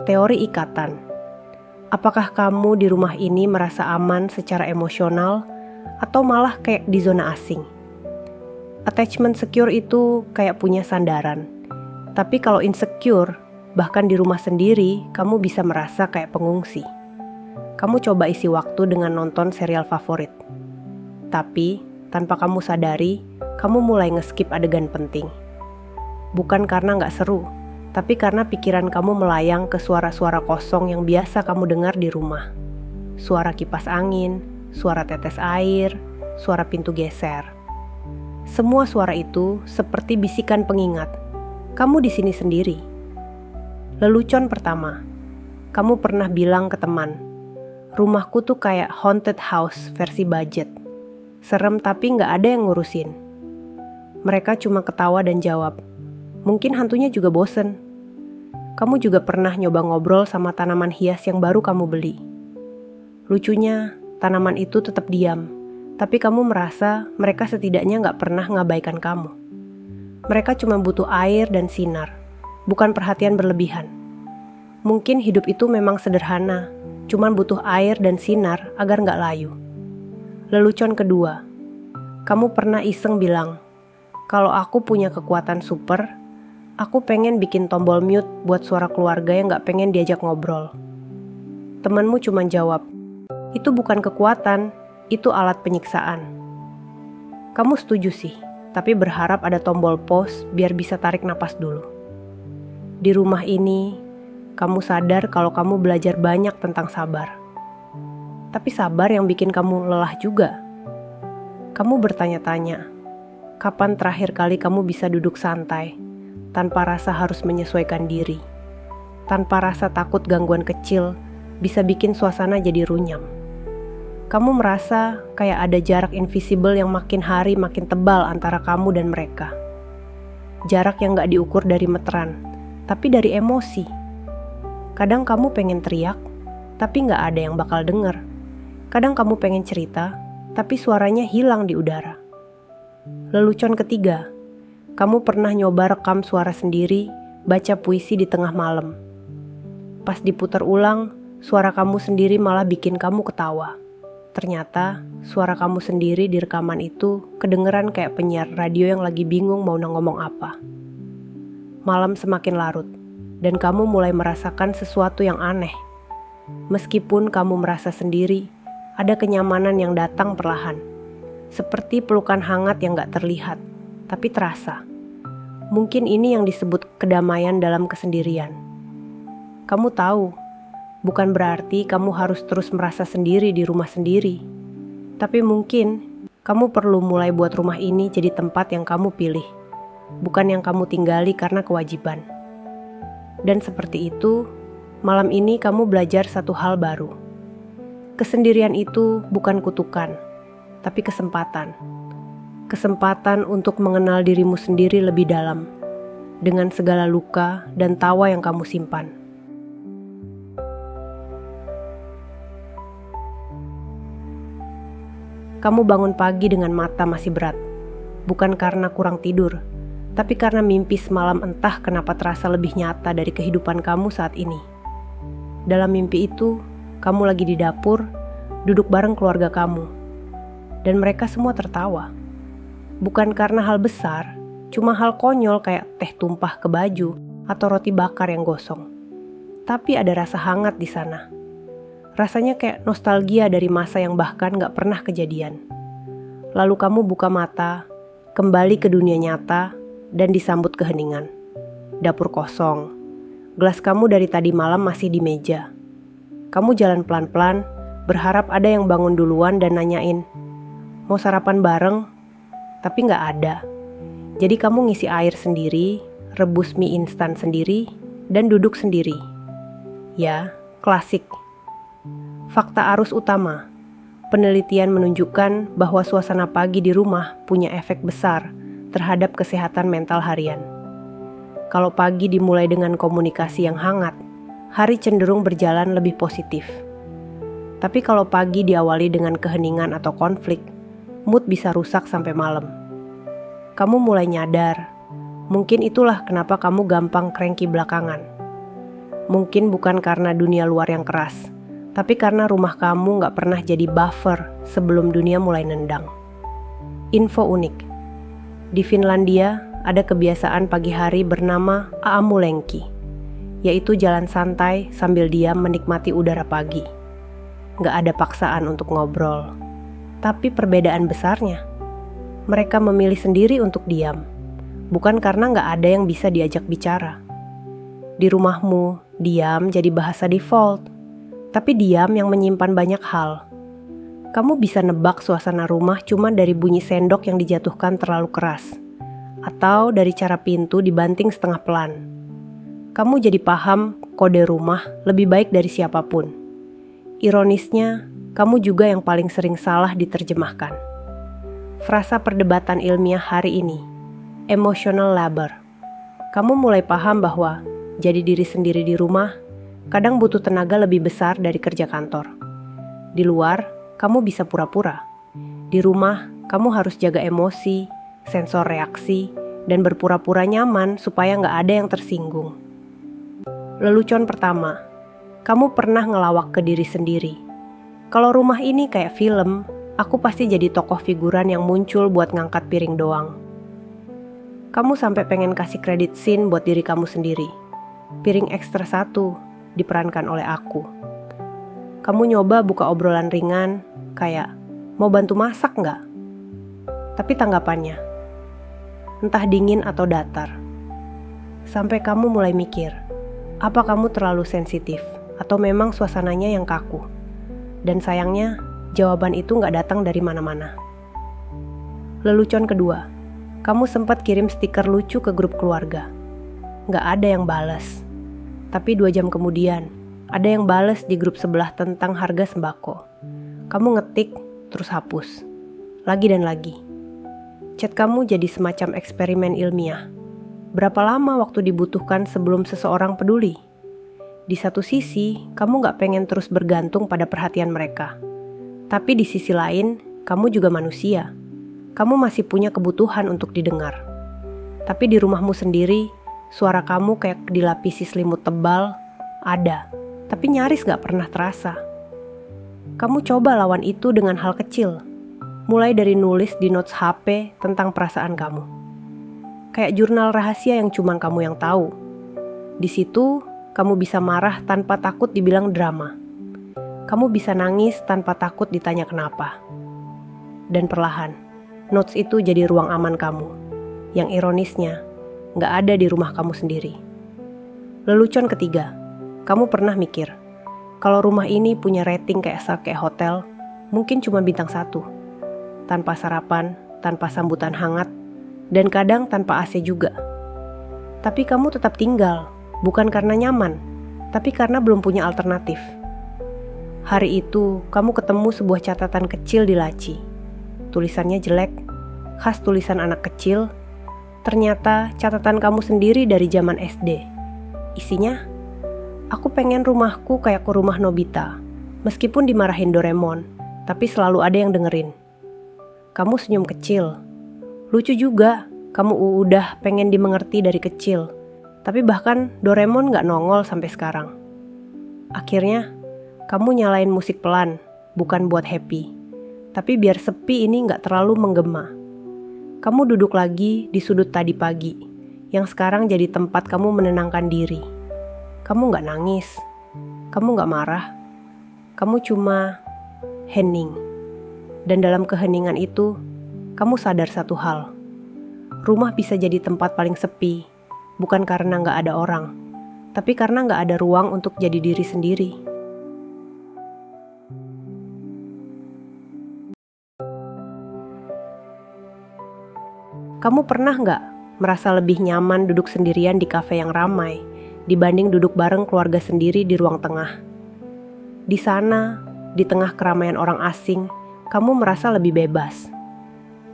Teori ikatan. Apakah kamu di rumah ini merasa aman secara emosional, atau malah kayak di zona asing? Attachment secure itu kayak punya sandaran. Tapi kalau insecure, bahkan di rumah sendiri, kamu bisa merasa kayak pengungsi. Kamu coba isi waktu dengan nonton serial favorit. Tapi, tanpa kamu sadari, kamu mulai nge-skip adegan penting. Bukan karena gak seru, tapi karena pikiran kamu melayang ke suara-suara kosong yang biasa kamu dengar di rumah. Suara kipas angin, suara tetes air, suara pintu geser. Semua suara itu seperti bisikan pengingat. Kamu di sini sendiri. Lelucon pertama, kamu pernah bilang ke teman, rumahku tuh kayak haunted house versi budget. serem tapi nggak ada yang ngurusin. Mereka cuma ketawa dan jawab. Mungkin hantunya juga bosen. Kamu juga pernah nyoba ngobrol sama tanaman hias yang baru kamu beli. Lucunya, tanaman itu tetap diam, tapi kamu merasa mereka setidaknya nggak pernah ngabaikan kamu. Mereka cuma butuh air dan sinar, bukan perhatian berlebihan. Mungkin hidup itu memang sederhana, cuman butuh air dan sinar agar nggak layu. Lelucon kedua, kamu pernah iseng bilang, kalau aku punya kekuatan super, aku pengen bikin tombol mute buat suara keluarga yang nggak pengen diajak ngobrol. Temanmu cuma jawab, itu bukan kekuatan, itu alat penyiksaan. Kamu setuju sih, tapi berharap ada tombol pause biar bisa tarik napas dulu. Di rumah ini, kamu sadar kalau kamu belajar banyak tentang sabar. Tapi sabar yang bikin kamu lelah juga. Kamu bertanya-tanya, kapan terakhir kali kamu bisa duduk santai, tanpa rasa harus menyesuaikan diri, tanpa rasa takut gangguan kecil bisa bikin suasana jadi runyam. Kamu merasa kayak ada jarak invisible yang makin hari makin tebal antara kamu dan mereka. Jarak yang gak diukur dari meteran, tapi dari emosi. Kadang kamu pengen teriak, tapi gak ada yang bakal denger. Kadang kamu pengen cerita, tapi suaranya hilang di udara. Lelucon ketiga, kamu pernah nyoba rekam suara sendiri, baca puisi di tengah malam. Pas diputar ulang, suara kamu sendiri malah bikin kamu ketawa. Ternyata, suara kamu sendiri di rekaman itu kedengeran kayak penyiar radio yang lagi bingung mau ngomong apa. Malam semakin larut, dan kamu mulai merasakan sesuatu yang aneh. Meskipun kamu merasa sendiri, ada kenyamanan yang datang perlahan. Seperti pelukan hangat yang gak terlihat, tapi terasa. Mungkin ini yang disebut kedamaian dalam kesendirian. Kamu tahu, bukan berarti kamu harus terus merasa sendiri di rumah sendiri. Tapi mungkin kamu perlu mulai buat rumah ini jadi tempat yang kamu pilih, bukan yang kamu tinggali karena kewajiban. Dan seperti itu, malam ini kamu belajar satu hal baru. Kesendirian itu bukan kutukan, tapi kesempatan. Kesempatan untuk mengenal dirimu sendiri lebih dalam, dengan segala luka dan tawa yang kamu simpan. Kamu bangun pagi dengan mata masih berat, bukan karena kurang tidur, tapi karena mimpi semalam entah kenapa terasa lebih nyata dari kehidupan kamu saat ini. Dalam mimpi itu, kamu lagi di dapur, duduk bareng keluarga kamu, dan mereka semua tertawa. Bukan karena hal besar, cuma hal konyol kayak teh tumpah ke baju atau roti bakar yang gosong. Tapi ada rasa hangat di sana. Rasanya kayak nostalgia dari masa yang bahkan gak pernah kejadian. Lalu kamu buka mata, kembali ke dunia nyata, dan disambut keheningan. Dapur kosong. Gelas kamu dari tadi malam masih di meja. Kamu jalan pelan-pelan, berharap ada yang bangun duluan dan nanyain, mau sarapan bareng? Tapi gak ada. Jadi kamu ngisi air sendiri, rebus mie instan sendiri, dan duduk sendiri. Ya, klasik. Fakta arus utama. Penelitian menunjukkan bahwa suasana pagi di rumah punya efek besar terhadap kesehatan mental harian. Kalau pagi dimulai dengan komunikasi yang hangat, hari cenderung berjalan lebih positif. Tapi kalau pagi diawali dengan keheningan atau konflik, mood bisa rusak sampai malam. Kamu mulai nyadar, mungkin itulah kenapa kamu gampang cranky belakangan. Mungkin bukan karena dunia luar yang keras, tapi karena rumah kamu gak pernah jadi buffer sebelum dunia mulai nendang. Info unik. Di Finlandia, ada kebiasaan pagi hari bernama aamulenkki, yaitu jalan santai sambil diam menikmati udara pagi. Gak ada paksaan untuk ngobrol. Tapi perbedaan besarnya, mereka memilih sendiri untuk diam, bukan karena gak ada yang bisa diajak bicara. Di rumahmu, diam jadi bahasa default, tapi diam yang menyimpan banyak hal. Kamu bisa nebak suasana rumah cuma dari bunyi sendok yang dijatuhkan terlalu keras, atau dari cara pintu dibanting setengah pelan. Kamu jadi paham kode rumah lebih baik dari siapapun. Ironisnya, kamu juga yang paling sering salah diterjemahkan. Frasa perdebatan ilmiah hari ini, emotional labor. Kamu mulai paham bahwa jadi diri sendiri di rumah kadang butuh tenaga lebih besar dari kerja kantor. Di luar, kamu bisa pura-pura. Di rumah, kamu harus jaga emosi, sensor reaksi, dan berpura-pura nyaman supaya nggak ada yang tersinggung. Lelucon pertama, kamu pernah ngelawak ke diri sendiri. Kalau rumah ini kayak film, aku pasti jadi tokoh figuran yang muncul buat ngangkat piring doang. Kamu sampai pengen kasih kredit scene buat diri kamu sendiri. Piring ekstra 1 diperankan oleh aku. Kamu nyoba buka obrolan ringan, kayak, mau bantu masak nggak? Tapi tanggapannya, entah dingin atau datar. Sampai kamu mulai mikir, apa kamu terlalu sensitif? Atau memang suasananya yang kaku? Dan sayangnya, jawaban itu nggak datang dari mana-mana. Lelucon kedua, kamu sempat kirim stiker lucu ke grup keluarga. Nggak ada yang balas. Tapi 2 jam kemudian, ada yang balas di grup sebelah tentang harga sembako. Kamu ngetik, terus hapus. Lagi dan lagi. Chat kamu jadi semacam eksperimen ilmiah. Berapa lama waktu dibutuhkan sebelum seseorang peduli? Di satu sisi, kamu nggak pengen terus bergantung pada perhatian mereka. Tapi di sisi lain, kamu juga manusia. Kamu masih punya kebutuhan untuk didengar. Tapi di rumahmu sendiri, suara kamu kayak dilapisi selimut tebal, ada, tapi nyaris gak pernah terasa. Kamu coba lawan itu dengan hal kecil, mulai dari nulis di notes HP tentang perasaan kamu. Kayak jurnal rahasia yang cuma kamu yang tahu. Di situ, kamu bisa marah tanpa takut dibilang drama. Kamu bisa nangis tanpa takut ditanya kenapa. Dan perlahan, notes itu jadi ruang aman kamu. Yang ironisnya, nggak ada di rumah kamu sendiri. Lelucon ketiga, kamu pernah mikir, kalau rumah ini punya rating kayak hotel, mungkin cuma bintang 1. Tanpa sarapan, tanpa sambutan hangat, dan kadang tanpa AC juga. Tapi kamu tetap tinggal, bukan karena nyaman, tapi karena belum punya alternatif. Hari itu, kamu ketemu sebuah catatan kecil di laci. Tulisannya jelek, khas tulisan anak kecil. Ternyata catatan kamu sendiri dari zaman SD. Isinya, aku pengen rumahku kayak ke rumah Nobita. Meskipun dimarahin Doraemon, tapi selalu ada yang dengerin. Kamu senyum kecil. Lucu juga, kamu udah pengen dimengerti dari kecil. Tapi bahkan Doraemon gak nongol sampai sekarang. Akhirnya, kamu nyalain musik pelan, bukan buat happy. Tapi biar sepi ini gak terlalu menggema. Kamu duduk lagi di sudut tadi pagi, yang sekarang jadi tempat kamu menenangkan diri. Kamu gak nangis, kamu gak marah, kamu cuma hening. Dan dalam keheningan itu, kamu sadar satu hal. Rumah bisa jadi tempat paling sepi, bukan karena gak ada orang, tapi karena gak ada ruang untuk jadi diri sendiri. Kamu pernah nggak merasa lebih nyaman duduk sendirian di kafe yang ramai dibanding duduk bareng keluarga sendiri di ruang tengah? Di sana, di tengah keramaian orang asing, kamu merasa lebih bebas.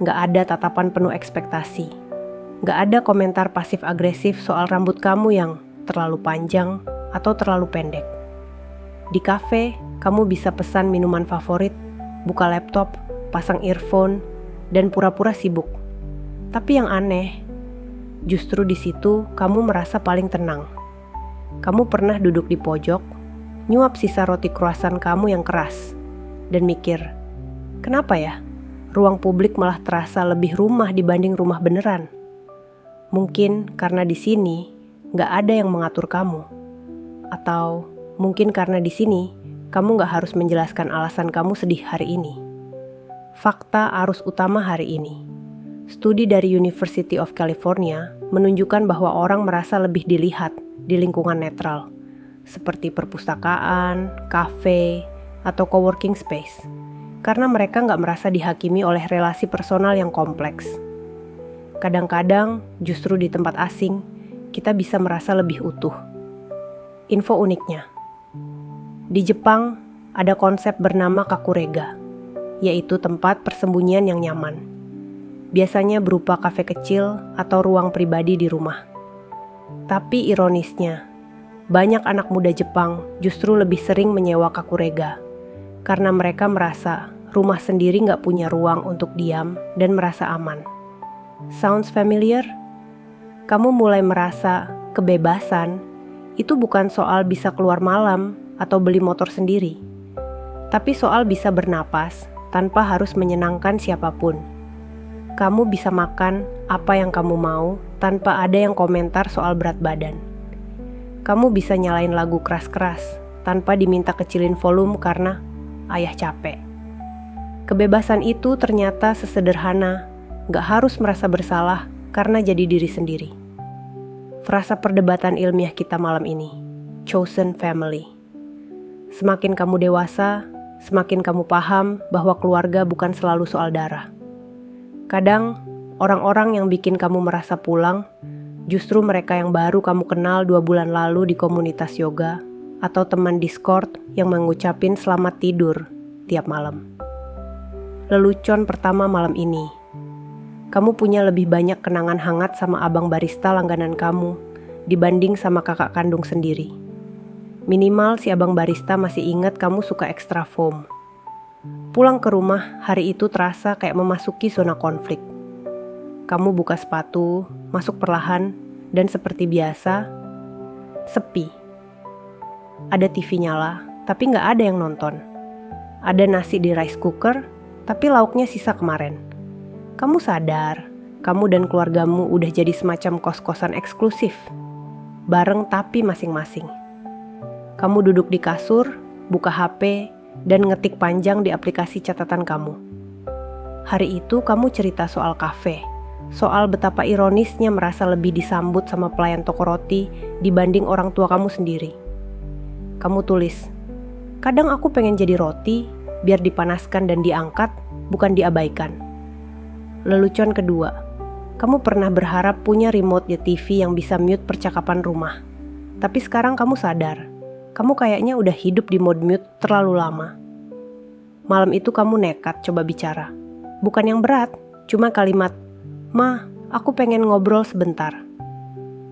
Nggak ada tatapan penuh ekspektasi. Nggak ada komentar pasif-agresif soal rambut kamu yang terlalu panjang atau terlalu pendek. Di kafe, kamu bisa pesan minuman favorit, buka laptop, pasang earphone, dan pura-pura sibuk. Tapi yang aneh, justru di situ kamu merasa paling tenang. Kamu pernah duduk di pojok, nyuap sisa roti croissant kamu yang keras, dan mikir, kenapa ya? Ruang publik malah terasa lebih rumah dibanding rumah beneran. Mungkin karena di sini nggak ada yang mengatur kamu, atau mungkin karena di sini kamu nggak harus menjelaskan alasan kamu sedih hari ini. Fakta arus utama hari ini. Studi dari University of California menunjukkan bahwa orang merasa lebih dilihat di lingkungan netral, seperti perpustakaan, kafe, atau coworking space, karena mereka nggak merasa dihakimi oleh relasi personal yang kompleks. Kadang-kadang, justru di tempat asing, kita bisa merasa lebih utuh. Info uniknya, di Jepang ada konsep bernama kakurega, yaitu tempat persembunyian yang nyaman. biasanya berupa kafe kecil atau ruang pribadi di rumah. Tapi ironisnya, banyak anak muda Jepang justru lebih sering menyewa kakurega, karena mereka merasa rumah sendiri nggak punya ruang untuk diam dan merasa aman. Sounds familiar? Kamu mulai merasa kebebasan itu bukan soal bisa keluar malam atau beli motor sendiri, tapi soal bisa bernapas tanpa harus menyenangkan siapapun. Kamu bisa makan apa yang kamu mau tanpa ada yang komentar soal berat badan. Kamu bisa nyalain lagu keras-keras tanpa diminta kecilin volume karena ayah capek. Kebebasan itu ternyata sesederhana, gak harus merasa bersalah karena jadi diri sendiri. Frasa perdebatan ilmiah kita malam ini, chosen family. Semakin kamu dewasa, semakin kamu paham bahwa keluarga bukan selalu soal darah. Kadang, orang-orang yang bikin kamu merasa pulang, justru mereka yang baru kamu kenal 2 bulan lalu di komunitas yoga, atau teman Discord yang mengucapin selamat tidur tiap malam. Lelucon pertama malam ini. Kamu punya lebih banyak kenangan hangat sama abang barista langganan kamu dibanding sama kakak kandung sendiri. Minimal si abang barista masih ingat kamu suka extra foam. Pulang ke rumah, hari itu terasa kayak memasuki zona konflik. Kamu buka sepatu, masuk perlahan, dan seperti biasa, sepi. Ada TV nyala, tapi nggak ada yang nonton. Ada nasi di rice cooker, tapi lauknya sisa kemarin. Kamu sadar, kamu dan keluargamu udah jadi semacam kos-kosan eksklusif. Bareng tapi masing-masing. Kamu duduk di kasur, buka HP, dan ngetik panjang di aplikasi catatan kamu. Hari itu kamu cerita soal kafe, soal betapa ironisnya merasa lebih disambut sama pelayan toko roti dibanding orang tua kamu sendiri. Kamu tulis, kadang aku pengen jadi roti, biar dipanaskan dan diangkat, bukan diabaikan. Lelucon kedua, kamu pernah berharap punya remote di TV yang bisa mute percakapan rumah. Tapi sekarang kamu sadar, kamu kayaknya udah hidup di mode mute terlalu lama. Malam itu kamu nekat coba bicara. Bukan yang berat, cuma kalimat, "Ma, aku pengen ngobrol sebentar."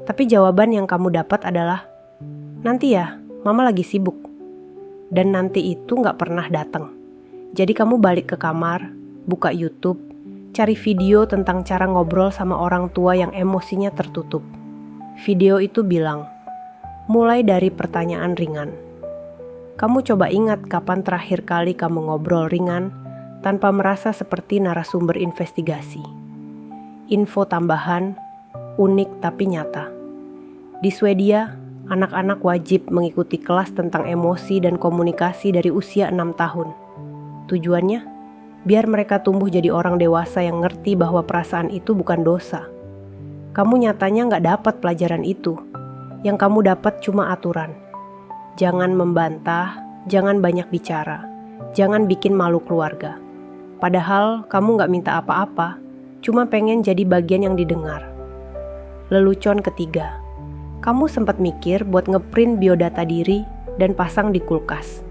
Tapi jawaban yang kamu dapat adalah, "Nanti ya, Mama lagi sibuk." Dan nanti itu gak pernah datang. Jadi kamu balik ke kamar, buka YouTube, cari video tentang cara ngobrol sama orang tua yang emosinya tertutup. Video itu bilang, mulai dari pertanyaan ringan. Kamu coba ingat kapan terakhir kali kamu ngobrol ringan tanpa merasa seperti narasumber investigasi. Info tambahan, unik tapi nyata. Di Swedia, anak-anak wajib mengikuti kelas tentang emosi dan komunikasi dari usia 6 tahun. Tujuannya, biar mereka tumbuh jadi orang dewasa yang ngerti bahwa perasaan itu bukan dosa. Kamu nyatanya nggak dapat pelajaran itu. Yang kamu dapat cuma aturan. Jangan membantah, jangan banyak bicara, jangan bikin malu keluarga. Padahal kamu nggak minta apa-apa, cuma pengen jadi bagian yang didengar. Lelucon ketiga, kamu sempat mikir buat ngeprint biodata diri dan pasang di kulkas.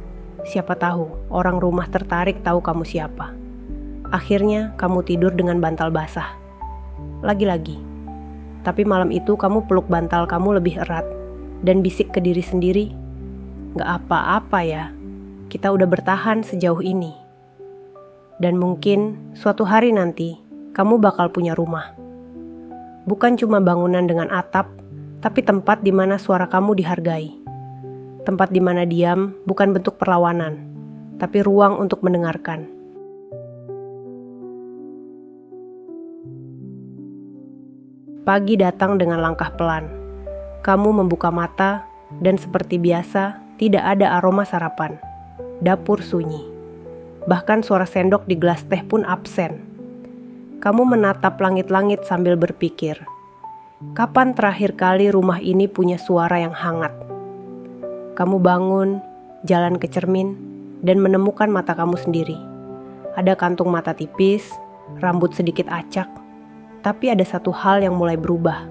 Siapa tahu orang rumah tertarik tahu kamu siapa. Akhirnya kamu tidur dengan bantal basah. Lagi-lagi. Tapi malam itu kamu peluk bantal kamu lebih erat dan bisik ke diri sendiri, "Gak apa-apa ya, kita udah bertahan sejauh ini." Dan mungkin suatu hari nanti kamu bakal punya rumah. Bukan cuma bangunan dengan atap, tapi tempat di mana suara kamu dihargai. Tempat di mana diam bukan bentuk perlawanan, tapi ruang untuk mendengarkan. Pagi datang dengan langkah pelan. Kamu membuka mata dan seperti biasa tidak ada aroma sarapan. Dapur sunyi. Bahkan suara sendok di gelas teh pun absen. Kamu menatap langit-langit sambil berpikir, kapan terakhir kali rumah ini punya suara yang hangat? Kamu bangun, jalan ke cermin, dan menemukan mata kamu sendiri. Ada kantung mata tipis, rambut sedikit acak, tapi ada satu hal yang mulai berubah.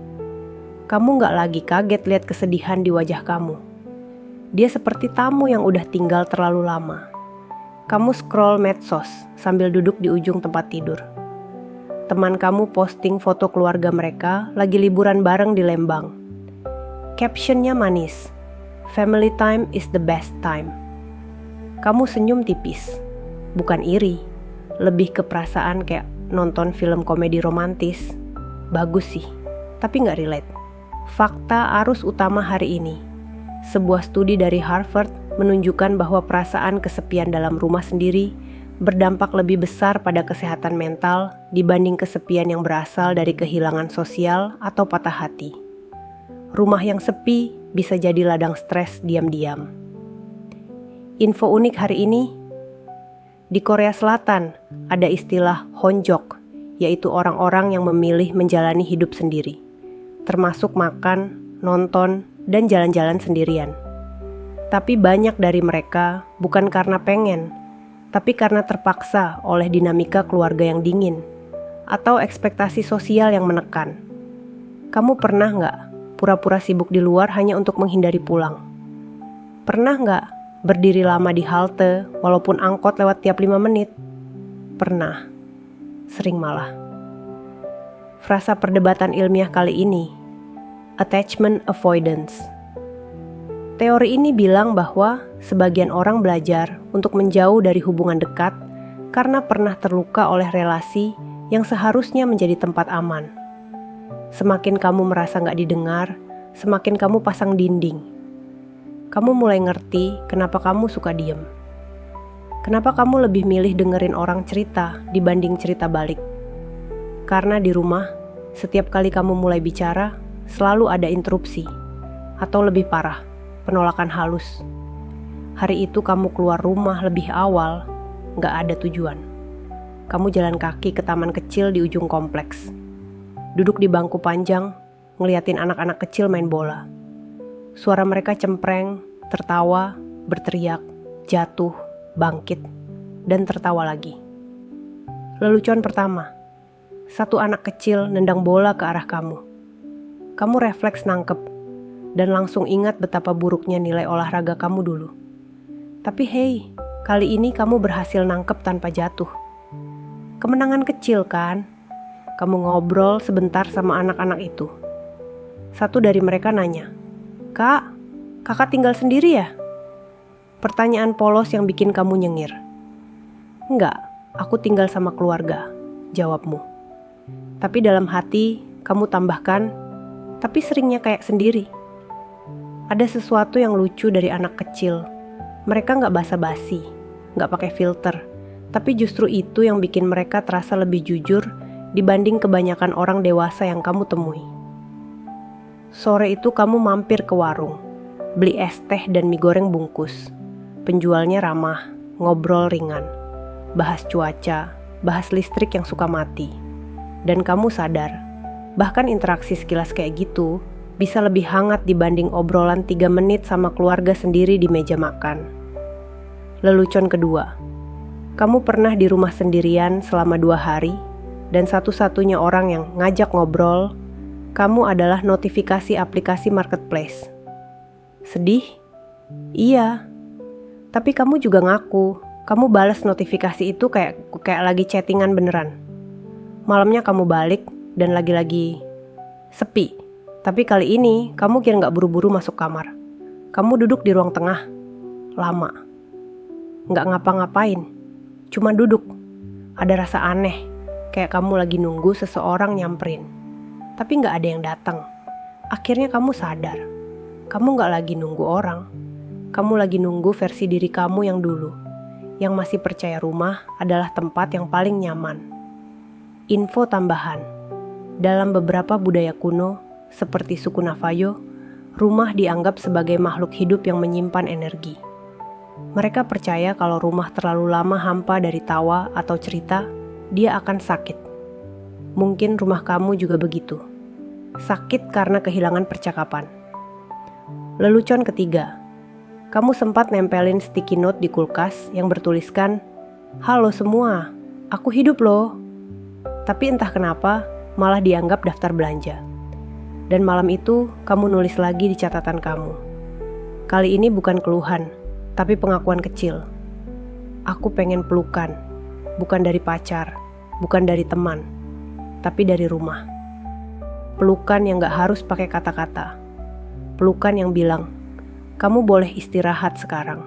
Kamu gak lagi kaget lihat kesedihan di wajah kamu. Dia seperti tamu yang udah tinggal terlalu lama. Kamu scroll medsos sambil duduk di ujung tempat tidur. teman kamu posting foto keluarga mereka lagi liburan bareng di Lembang. Captionnya manis, "Family time is the best time." Kamu senyum tipis, bukan iri, lebih ke perasaan kayak nonton film komedi romantis. Bagus sih, tapi nggak relate. Fakta arus utama hari ini. Sebuah studi dari Harvard menunjukkan bahwa perasaan kesepian dalam rumah sendiri berdampak lebih besar pada kesehatan mental dibanding kesepian yang berasal dari kehilangan sosial atau patah hati. Rumah yang sepi bisa jadi ladang stres diam-diam. Info unik hari ini, di Korea Selatan ada istilah honjok, yaitu orang-orang yang memilih menjalani hidup sendiri, termasuk makan, nonton, dan jalan-jalan sendirian. Tapi banyak dari mereka bukan karena pengen, tapi karena terpaksa oleh dinamika keluarga yang dingin atau ekspektasi sosial yang menekan. Kamu pernah nggak pura-pura sibuk di luar hanya untuk menghindari pulang? Pernah nggak berdiri lama di halte walaupun angkot lewat tiap 5 menit? Pernah, sering malah. Frasa perdebatan ilmiah kali ini, attachment avoidance. Teori ini bilang bahwa sebagian orang belajar untuk menjauh dari hubungan dekat karena pernah terluka oleh relasi yang seharusnya menjadi tempat aman. Semakin kamu merasa nggak didengar, semakin kamu pasang dinding. Kamu mulai ngerti kenapa kamu suka diem. Kenapa kamu lebih milih dengerin orang cerita dibanding cerita balik. Karena di rumah, setiap kali kamu mulai bicara, selalu ada interupsi. Atau lebih parah, penolakan halus. Hari itu kamu keluar rumah lebih awal, gak ada tujuan. Kamu jalan kaki ke taman kecil di ujung kompleks. Duduk di bangku panjang, ngeliatin anak-anak kecil main bola. Suara mereka cempreng, tertawa, berteriak, jatuh, bangkit, dan tertawa lagi. Lelucon pertama, satu anak kecil nendang bola ke arah kamu. Kamu refleks nangkep, dan langsung ingat betapa buruknya nilai olahraga kamu dulu. Tapi hey, kali ini kamu berhasil nangkep tanpa jatuh. Kemenangan kecil kan? Kamu ngobrol sebentar sama anak-anak itu. Satu dari mereka nanya, "Kak, kakak tinggal sendiri ya?" Pertanyaan polos yang bikin kamu nyengir. "Enggak, aku tinggal sama keluarga," jawabmu. Tapi dalam hati, kamu tambahkan, "Tapi seringnya kayak sendiri." Ada sesuatu yang lucu dari anak kecil. Mereka gak basa-basi, gak pakai filter, tapi justru itu yang bikin mereka terasa lebih jujur dibanding kebanyakan orang dewasa yang kamu temui. Sore itu kamu mampir ke warung, beli es teh dan mie goreng bungkus. Penjualnya ramah, ngobrol ringan, bahas cuaca, bahas listrik yang suka mati. Dan kamu sadar, bahkan interaksi sekilas kayak gitu bisa lebih hangat dibanding obrolan 3 menit sama keluarga sendiri di meja makan. Lelucon kedua, kamu pernah di rumah sendirian selama 2 hari, dan satu-satunya orang yang ngajak ngobrol, kamu adalah notifikasi aplikasi marketplace. Sedih? Iya. Tapi kamu juga ngaku, kamu balas notifikasi itu kayak lagi chattingan beneran. Malamnya kamu balik dan lagi-lagi sepi. Tapi kali ini kamu kira gak buru-buru masuk kamar. Kamu duduk di ruang tengah, lama. Gak ngapa-ngapain, cuma duduk. Ada rasa aneh, kayak kamu lagi nunggu seseorang nyamperin. Tapi gak ada yang datang. Akhirnya kamu sadar, kamu gak lagi nunggu orang. Kamu lagi nunggu versi diri kamu yang dulu, yang masih percaya rumah adalah tempat yang paling nyaman. Info tambahan, dalam beberapa budaya kuno, seperti suku Navajo, rumah dianggap sebagai makhluk hidup yang menyimpan energi. Mereka percaya kalau rumah terlalu lama hampa dari tawa atau cerita, dia akan sakit. Mungkin rumah kamu juga begitu. Sakit karena kehilangan percakapan. Lelucon ketiga, kamu sempat nempelin sticky note di kulkas yang bertuliskan, "Halo semua, aku hidup loh." Tapi entah kenapa, malah dianggap daftar belanja. Dan malam itu, kamu nulis lagi di catatan kamu. Kali ini bukan keluhan, tapi pengakuan kecil. Aku pengen pelukan, bukan dari pacar, bukan dari teman, tapi dari rumah. Pelukan yang gak harus pakai kata-kata. Pelukan yang bilang, kamu boleh istirahat sekarang.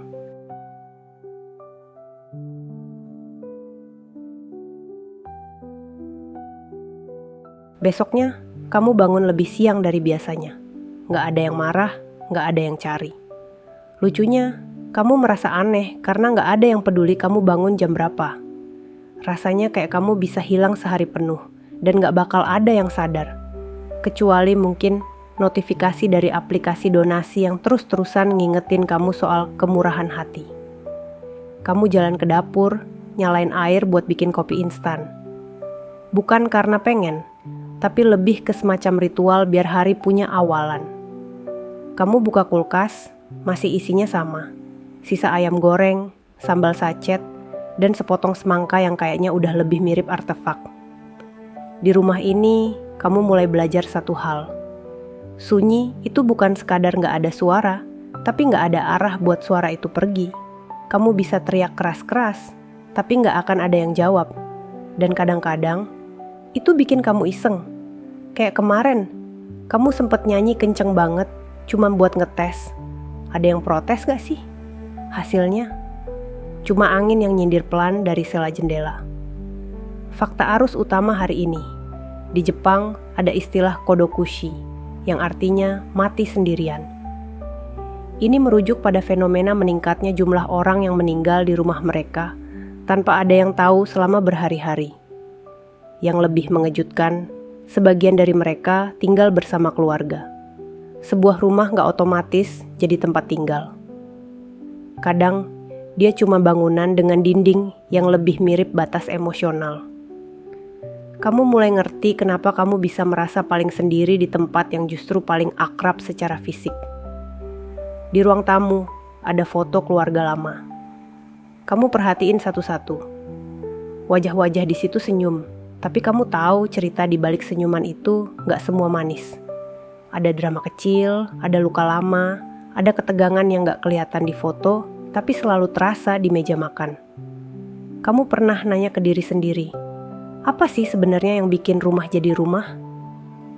Besoknya, kamu bangun lebih siang dari biasanya. Gak ada yang marah, gak ada yang cari. Lucunya, kamu merasa aneh karena gak ada yang peduli kamu bangun jam berapa. Rasanya kayak kamu bisa hilang sehari penuh dan gak bakal ada yang sadar. Kecuali mungkin notifikasi dari aplikasi donasi yang terus-terusan ngingetin kamu soal kemurahan hati. Kamu jalan ke dapur, nyalain air buat bikin kopi instan. Bukan karena pengen, tapi lebih ke semacam ritual biar hari punya awalan. Kamu buka kulkas, masih isinya sama. Sisa ayam goreng, sambal sachet, dan sepotong semangka yang kayaknya udah lebih mirip artefak. Di rumah ini, kamu mulai belajar satu hal. Sunyi itu bukan sekadar gak ada suara, tapi gak ada arah buat suara itu pergi. Kamu bisa teriak keras-keras, tapi gak akan ada yang jawab. Dan kadang-kadang, itu bikin kamu iseng. Kayak kemarin, kamu sempet nyanyi kenceng banget, cuma buat ngetes. Ada yang protes gak sih? Hasilnya, cuma angin yang nyindir pelan dari sela jendela. Fakta arus utama hari ini. Di Jepang ada istilah kodokushi, yang artinya mati sendirian. Ini merujuk pada fenomena meningkatnya jumlah orang yang meninggal di rumah mereka tanpa ada yang tahu selama berhari-hari. Yang lebih mengejutkan, sebagian dari mereka tinggal bersama keluarga. Sebuah rumah gak otomatis jadi tempat tinggal. Kadang, dia cuma bangunan dengan dinding yang lebih mirip batas emosional. Kamu mulai ngerti kenapa kamu bisa merasa paling sendiri di tempat yang justru paling akrab secara fisik. Di ruang tamu, ada foto keluarga lama. Kamu perhatiin satu-satu. Wajah-wajah di situ senyum, tapi kamu tahu cerita di balik senyuman itu gak semua manis. Ada drama kecil, ada luka lama, ada ketegangan yang gak kelihatan di foto, tapi selalu terasa di meja makan. Kamu pernah nanya ke diri sendiri, apa sih sebenarnya yang bikin rumah jadi rumah?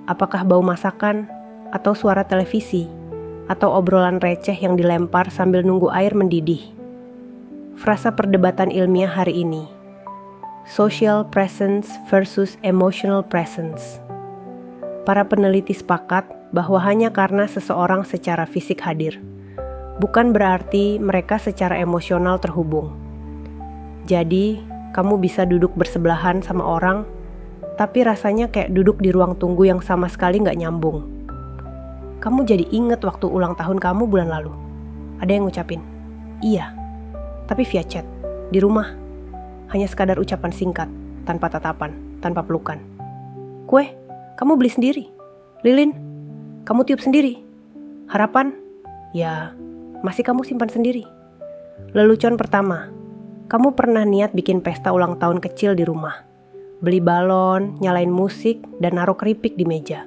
Apakah bau masakan, atau suara televisi, atau obrolan receh yang dilempar sambil nunggu air mendidih? Frasa perdebatan ilmiah hari ini, social presence versus emotional presence. Para peneliti sepakat bahwa hanya karena seseorang secara fisik hadir, bukan berarti mereka secara emosional terhubung. Jadi, kamu bisa duduk bersebelahan sama orang, tapi rasanya kayak duduk di ruang tunggu yang sama sekali gak nyambung. Kamu jadi inget waktu ulang tahun kamu bulan lalu. Ada yang ngucapin, iya, tapi via chat, di rumah. Hanya sekadar ucapan singkat, tanpa tatapan, tanpa pelukan. Kue, kamu beli sendiri. Lilin, kamu tiup sendiri. Harapan, ya, masih kamu simpan sendiri. Lelucon pertama, kamu pernah niat bikin pesta ulang tahun kecil di rumah. Beli balon, nyalain musik, dan naruh keripik di meja.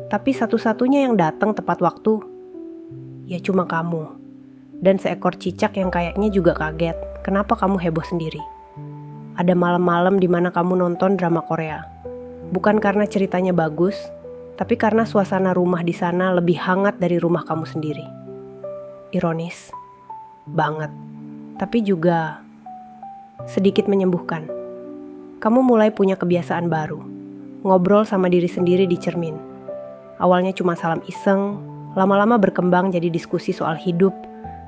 Tapi satu-satunya yang datang tepat waktu, ya cuma kamu. Dan seekor cicak yang kayaknya juga kaget, kenapa kamu heboh sendiri. Ada malam-malam di mana kamu nonton drama Korea. Bukan karena ceritanya bagus, tapi karena suasana rumah di sana lebih hangat dari rumah kamu sendiri. Ironis banget, tapi juga sedikit menyembuhkan. Kamu mulai punya kebiasaan baru, ngobrol sama diri sendiri di cermin. Awalnya cuma salam iseng, lama-lama berkembang jadi diskusi soal hidup,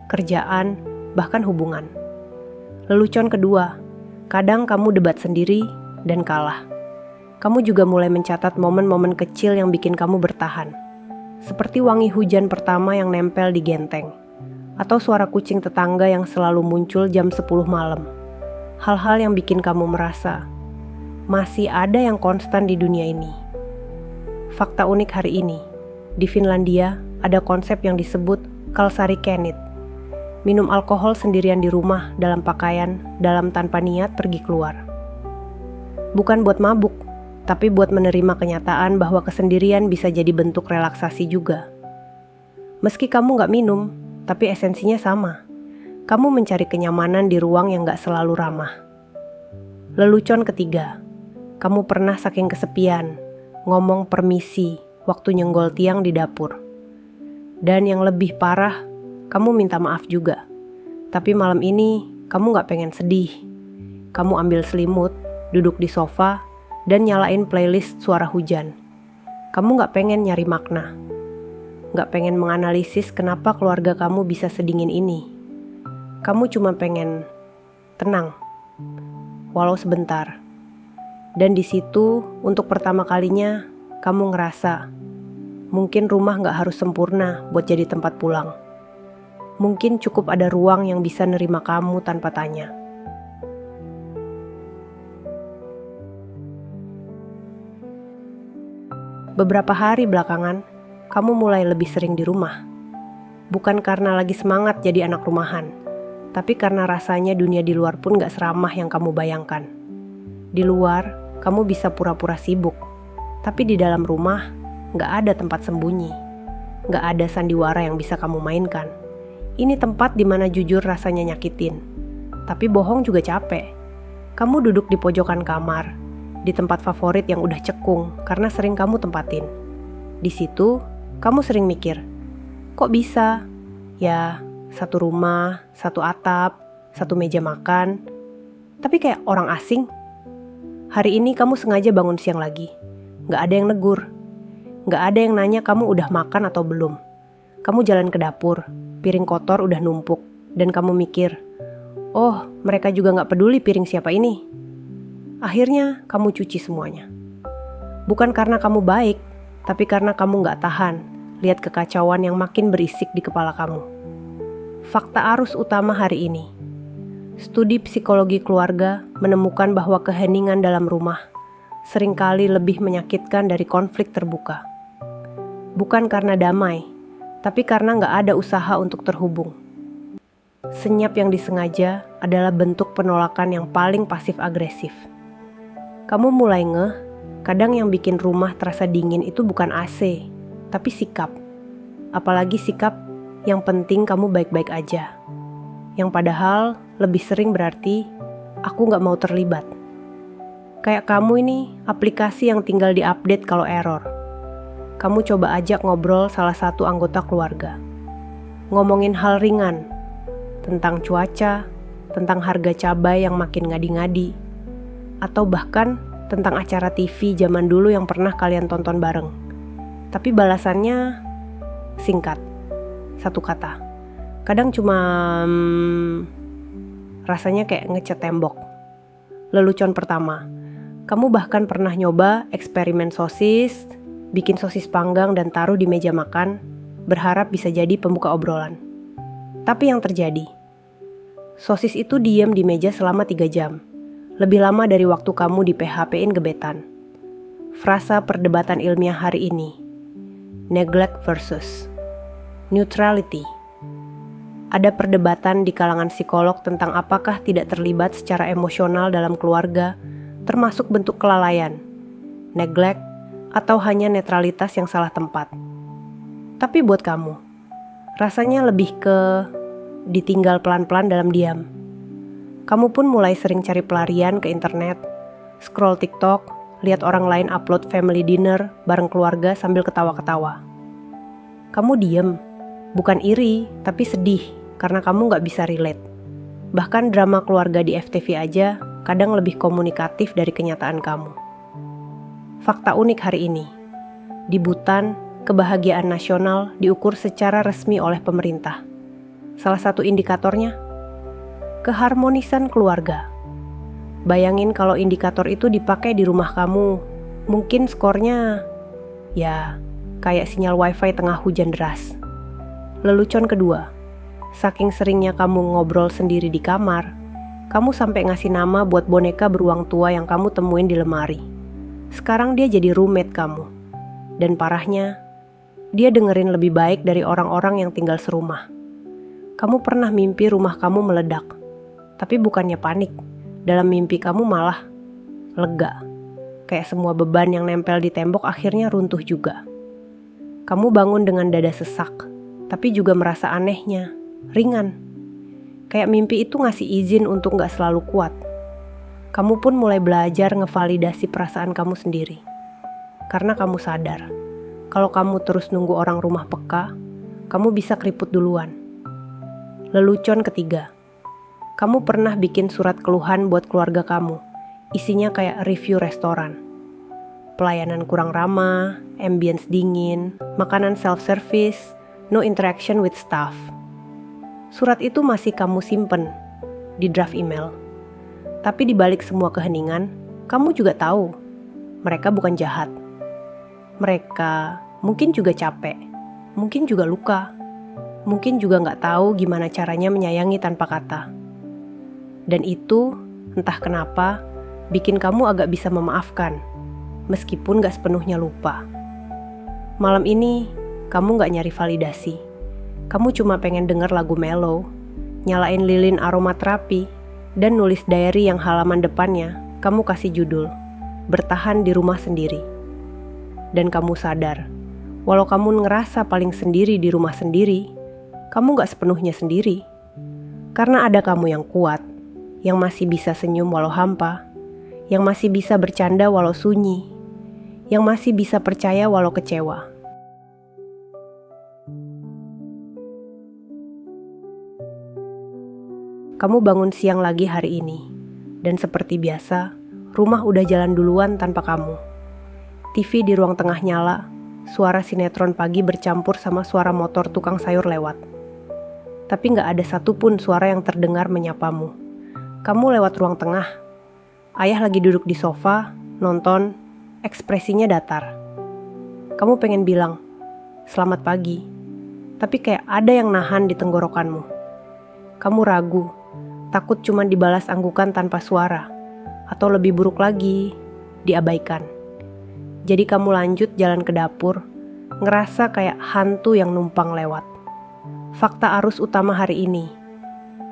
kerjaan, bahkan hubungan. Lelucon kedua, kadang kamu debat sendiri dan kalah. Kamu juga mulai mencatat momen-momen kecil yang bikin kamu bertahan. Seperti wangi hujan pertama yang nempel di genteng, atau suara kucing tetangga yang selalu muncul jam 10 malam. Hal-hal yang bikin kamu merasa masih ada yang konstan di dunia ini. Fakta unik hari ini, di Finlandia ada konsep yang disebut kalsari kenit. Minum alkohol sendirian di rumah dalam pakaian, dalam tanpa niat pergi keluar. Bukan buat mabuk, tapi buat menerima kenyataan bahwa kesendirian bisa jadi bentuk relaksasi juga. Meski kamu gak minum, tapi esensinya sama. Kamu mencari kenyamanan di ruang yang gak selalu ramah. Lelucon ketiga, Kamu pernah saking kesepian, ngomong permisi waktu nyenggol tiang di dapur. Dan yang lebih parah, kamu minta maaf juga. Tapi malam ini, kamu gak pengen sedih. Kamu ambil selimut, duduk di sofa, dan nyalain playlist suara hujan. Kamu gak pengen nyari makna. Gak pengen menganalisis kenapa keluarga kamu bisa sedingin ini. Kamu cuma pengen tenang, walau sebentar. Dan di situ, untuk pertama kalinya, kamu ngerasa mungkin rumah gak harus sempurna buat jadi tempat pulang. Mungkin cukup ada ruang yang bisa nerima kamu tanpa tanya. Beberapa hari belakangan, kamu mulai lebih sering di rumah. Bukan karena lagi semangat jadi anak rumahan, tapi karena rasanya dunia di luar pun gak seramah yang kamu bayangkan. Di luar, kamu bisa pura-pura sibuk, tapi di dalam rumah gak ada tempat sembunyi. Gak ada sandiwara yang bisa kamu mainkan. Ini tempat dimana jujur rasanya nyakitin, tapi bohong juga capek. Kamu duduk di pojokan kamar, di tempat favorit yang udah cekung karena sering kamu tempatin. Di situ, kamu sering mikir, kok bisa? Ya, satu rumah, satu atap, satu meja makan, tapi kayak orang asing. Hari ini kamu sengaja bangun siang lagi. Gak ada yang negur. Gak ada yang nanya kamu udah makan atau belum. Kamu jalan ke dapur, piring kotor udah numpuk, dan kamu mikir, oh mereka juga gak peduli piring siapa ini. Akhirnya kamu cuci semuanya. Bukan karena kamu baik, tapi karena kamu gak tahan lihat kekacauan yang makin berisik di kepala kamu. Fakta arus utama hari ini. Studi psikologi keluarga menemukan bahwa keheningan dalam rumah seringkali lebih menyakitkan dari konflik terbuka. Bukan karena damai, tapi karena gak ada usaha untuk terhubung. Senyap yang disengaja adalah bentuk penolakan yang paling pasif-agresif. Kamu mulai ngeh, kadang yang bikin rumah terasa dingin itu bukan AC, tapi sikap. Apalagi sikap yang penting kamu baik-baik aja. Yang padahal lebih sering berarti, aku gak mau terlibat. Kayak kamu ini aplikasi yang tinggal diupdate kalau error. Kamu coba ajak ngobrol salah satu anggota keluarga. Ngomongin hal ringan, tentang cuaca, tentang harga cabai yang makin ngadi-ngadi, atau bahkan tentang acara TV zaman dulu yang pernah kalian tonton bareng. Tapi balasannya singkat, satu kata. Kadang cuma rasanya kayak ngecat tembok. Lelucon pertama, kamu bahkan pernah nyoba eksperimen sosis, bikin sosis panggang dan taruh di meja makan, berharap bisa jadi pembuka obrolan. Tapi yang terjadi, sosis itu diam di meja selama 3 jam. Lebih lama dari waktu kamu di PHP-in gebetan. Frasa perdebatan ilmiah hari ini, neglect versus neutrality. Ada perdebatan di kalangan psikolog tentang apakah tidak terlibat secara emosional dalam keluarga termasuk bentuk kelalaian, neglect, atau hanya netralitas yang salah tempat. Tapi buat kamu, rasanya lebih ke ditinggal pelan-pelan dalam diam. Kamu pun mulai sering cari pelarian ke internet, scroll TikTok, lihat orang lain upload family dinner bareng keluarga sambil ketawa-ketawa. Kamu diem, bukan iri, tapi sedih karena kamu gak bisa relate. Bahkan drama keluarga di FTV aja kadang lebih komunikatif dari kenyataan kamu. Fakta unik hari ini, di Bhutan, kebahagiaan nasional diukur secara resmi oleh pemerintah. Salah satu indikatornya, keharmonisan keluarga. Bayangin kalau indikator itu dipakai di rumah kamu, mungkin skornya, ya, kayak sinyal wifi tengah hujan deras. Lelucon kedua, saking seringnya kamu ngobrol sendiri di kamar, kamu sampai ngasih nama buat boneka beruang tua yang kamu temuin di lemari. Sekarang dia jadi roommate kamu. Dan parahnya, dia dengerin lebih baik dari orang-orang yang tinggal serumah. Kamu pernah mimpi rumah kamu meledak. Tapi bukannya panik. Dalam mimpi kamu malah lega. Kayak semua beban yang nempel di tembok akhirnya runtuh juga. Kamu bangun dengan dada sesak, tapi juga merasa anehnya, ringan. Kayak mimpi itu ngasih izin untuk gak selalu kuat. Kamu pun mulai belajar ngevalidasi perasaan kamu sendiri. Karena kamu sadar, kalau kamu terus nunggu orang rumah peka, kamu bisa keriput duluan. Lelucon ketiga, kamu pernah bikin surat keluhan buat keluarga kamu. Isinya kayak review restoran. Pelayanan kurang ramah, ambience dingin, makanan self-service, no interaction with staff. Surat itu masih kamu simpen di draft email. Tapi di balik semua keheningan, kamu juga tahu, mereka bukan jahat. Mereka mungkin juga capek, mungkin juga luka, mungkin juga nggak tahu gimana caranya menyayangi tanpa kata. Dan itu, entah kenapa, bikin kamu agak bisa memaafkan, meskipun nggak sepenuhnya lupa. Malam ini, kamu nggak nyari validasi. Kamu cuma pengen denger lagu mellow, nyalain lilin aromaterapi, dan nulis diary yang halaman depannya kamu kasih judul, Bertahan di Rumah Sendiri. Dan kamu sadar, walau kamu ngerasa paling sendiri di rumah sendiri, kamu gak sepenuhnya sendiri. Karena ada kamu yang kuat, yang masih bisa senyum walau hampa, yang masih bisa bercanda walau sunyi, yang masih bisa percaya walau kecewa. Kamu bangun siang lagi hari ini, dan seperti biasa, rumah udah jalan duluan tanpa kamu. TV di ruang tengah nyala, suara sinetron pagi bercampur sama suara motor tukang sayur lewat. Tapi gak ada satupun suara yang terdengar menyapamu. Kamu lewat ruang tengah. Ayah lagi duduk di sofa, nonton, ekspresinya datar. Kamu pengen bilang, selamat pagi. Tapi kayak ada yang nahan di tenggorokanmu. Kamu ragu, takut cuma dibalas anggukan tanpa suara, atau lebih buruk lagi, diabaikan. Jadi kamu lanjut jalan ke dapur, ngerasa kayak hantu yang numpang lewat. Fakta arus utama hari ini,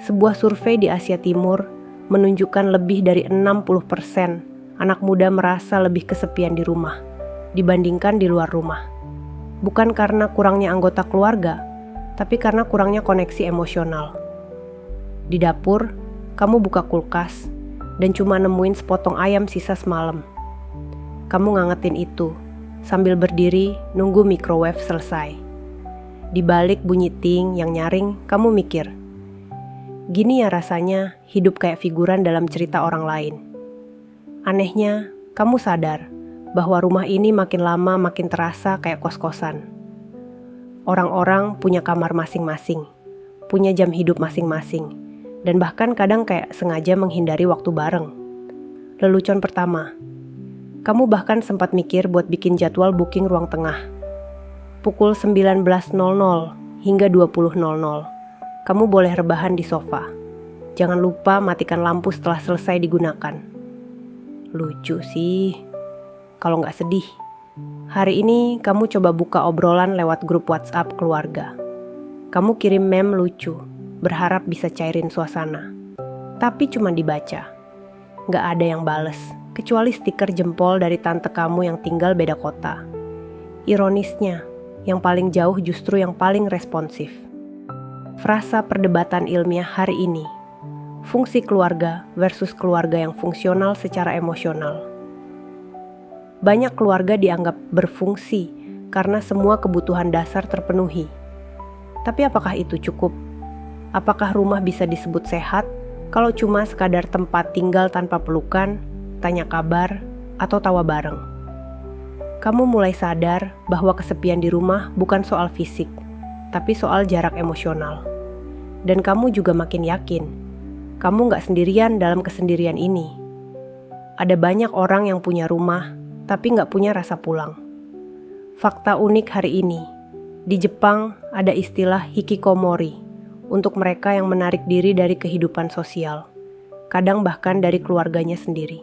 sebuah survei di Asia Timur menunjukkan lebih dari 60% anak muda merasa lebih kesepian di rumah dibandingkan di luar rumah. Bukan karena kurangnya anggota keluarga, tapi karena kurangnya koneksi emosional. Di dapur, kamu buka kulkas dan cuma nemuin sepotong ayam sisa semalam. Kamu ngangetin itu sambil berdiri nunggu microwave selesai. Di balik bunyi ting yang nyaring, kamu mikir, gini ya rasanya hidup kayak figuran dalam cerita orang lain. Anehnya, kamu sadar bahwa rumah ini makin lama makin terasa kayak kos-kosan. Orang-orang punya kamar masing-masing, punya jam hidup masing-masing, dan bahkan kadang kayak sengaja menghindari waktu bareng. Lelucon pertama, kamu bahkan sempat mikir buat bikin jadwal booking ruang tengah. Pukul 19.00 hingga 20.00, kamu boleh rebahan di sofa. Jangan lupa matikan lampu setelah selesai digunakan. Lucu sih, kalau nggak sedih. Hari ini kamu coba buka obrolan lewat grup WhatsApp keluarga. Kamu kirim meme lucu, berharap bisa cairin suasana. Tapi cuma dibaca. Nggak ada yang bales, kecuali stiker jempol dari tante kamu yang tinggal beda kota. Ironisnya, yang paling jauh justru yang paling responsif. Frasa perdebatan ilmiah hari ini, fungsi keluarga versus keluarga yang fungsional secara emosional. Banyak keluarga dianggap berfungsi karena semua kebutuhan dasar terpenuhi. Tapi apakah itu cukup? Apakah rumah bisa disebut sehat kalau cuma sekadar tempat tinggal tanpa pelukan, tanya kabar, atau tawa bareng? Kamu mulai sadar bahwa kesepian di rumah bukan soal fisik, tapi soal jarak emosional. Dan kamu juga makin yakin, kamu gak sendirian dalam kesendirian ini. Ada banyak orang yang punya rumah, tapi gak punya rasa pulang. Fakta unik hari ini, di Jepang ada istilah hikikomori, untuk mereka yang menarik diri dari kehidupan sosial, kadang bahkan dari keluarganya sendiri.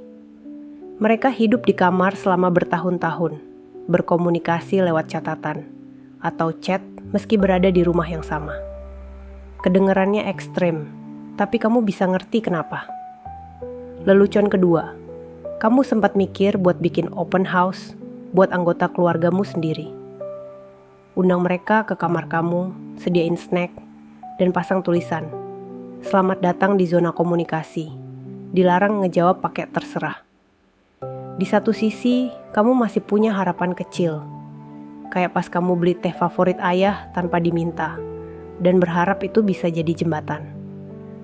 Mereka hidup di kamar selama bertahun-tahun, berkomunikasi lewat catatan, atau chat meski berada di rumah yang sama. Kedengarannya ekstrem, tapi kamu bisa ngerti kenapa. Lelucon kedua, kamu sempat mikir buat bikin open house buat anggota keluargamu sendiri. Undang mereka ke kamar kamu, sediain snack, dan pasang tulisan, "Selamat datang di zona komunikasi. dilarang ngejawab pakai terserah. Di satu sisi, kamu masih punya harapan kecil. Kayak pas kamu beli teh favorit ayah tanpa diminta, dan berharap itu bisa jadi jembatan.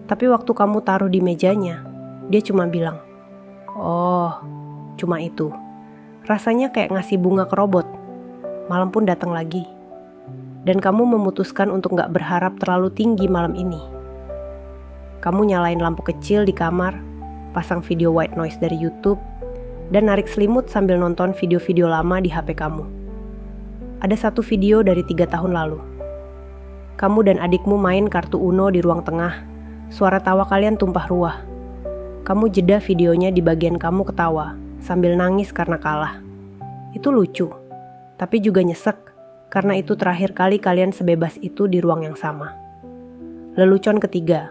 Tapi waktu kamu taruh di mejanya, dia cuma bilang, "Oh, cuma itu." Rasanya kayak ngasih bunga ke robot. Malam pun datang lagi. Dan kamu memutuskan untuk gak berharap terlalu tinggi malam ini. Kamu nyalain lampu kecil di kamar, pasang video white noise dari YouTube, dan narik selimut sambil nonton video-video lama di HP kamu. Ada satu video dari 3 tahun lalu. Kamu dan adikmu main kartu Uno di ruang tengah. Suara tawa kalian tumpah ruah. Kamu jeda videonya di bagian kamu ketawa, sambil nangis karena kalah. Itu lucu, tapi juga nyesek. Karena itu terakhir kali kalian sebebas itu di ruang yang sama. Lelucon ketiga,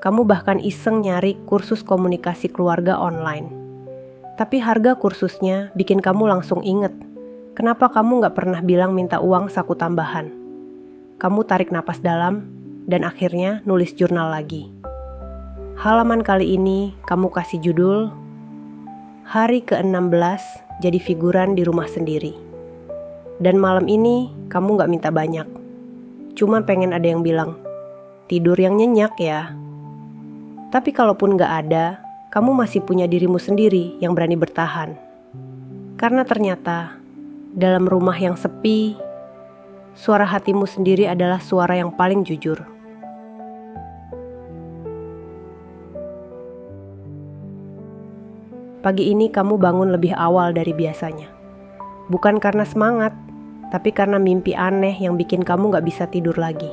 kamu bahkan iseng nyari kursus komunikasi keluarga online. Tapi harga kursusnya bikin kamu langsung inget, kenapa kamu gak pernah bilang minta uang saku tambahan. Kamu tarik napas dalam, dan akhirnya nulis jurnal lagi. Halaman kali ini kamu kasih judul, Hari ke-16 jadi figuran di rumah sendiri. Dan malam ini kamu gak minta banyak. Cuma pengen ada yang bilang, tidur yang nyenyak ya. Tapi kalaupun gak ada, kamu masih punya dirimu sendiri yang berani bertahan. Karena ternyata, dalam rumah yang sepi, suara hatimu sendiri adalah suara yang paling jujur. Pagi ini kamu bangun lebih awal dari biasanya. Bukan karena semangat, tapi karena mimpi aneh yang bikin kamu gak bisa tidur lagi.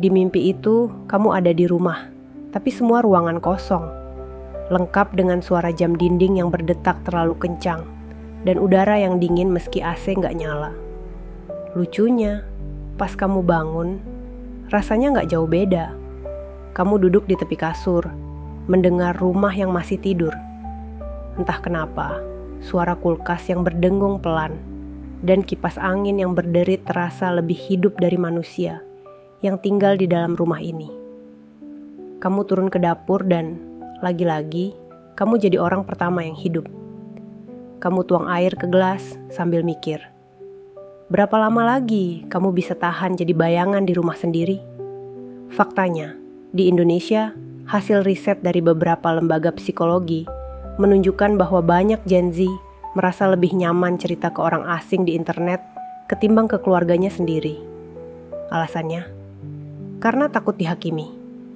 Di mimpi itu, kamu ada di rumah, tapi semua ruangan kosong. Lengkap dengan suara jam dinding yang berdetak terlalu kencang, dan udara yang dingin meski AC gak nyala. Lucunya, pas kamu bangun, rasanya gak jauh beda. Kamu duduk di tepi kasur, mendengar rumah yang masih tidur. Entah kenapa, suara kulkas yang berdengung pelan, dan kipas angin yang berderit terasa lebih hidup dari manusia yang tinggal di dalam rumah ini. Kamu turun ke dapur dan, lagi-lagi, kamu jadi orang pertama yang hidup. Kamu tuang air ke gelas sambil mikir, berapa lama lagi kamu bisa tahan jadi bayangan di rumah sendiri? Faktanya, di Indonesia, hasil riset dari beberapa lembaga psikologi menunjukkan bahwa banyak Gen Z merasa lebih nyaman cerita ke orang asing di internet ketimbang ke keluarganya sendiri. Alasannya, karena takut dihakimi,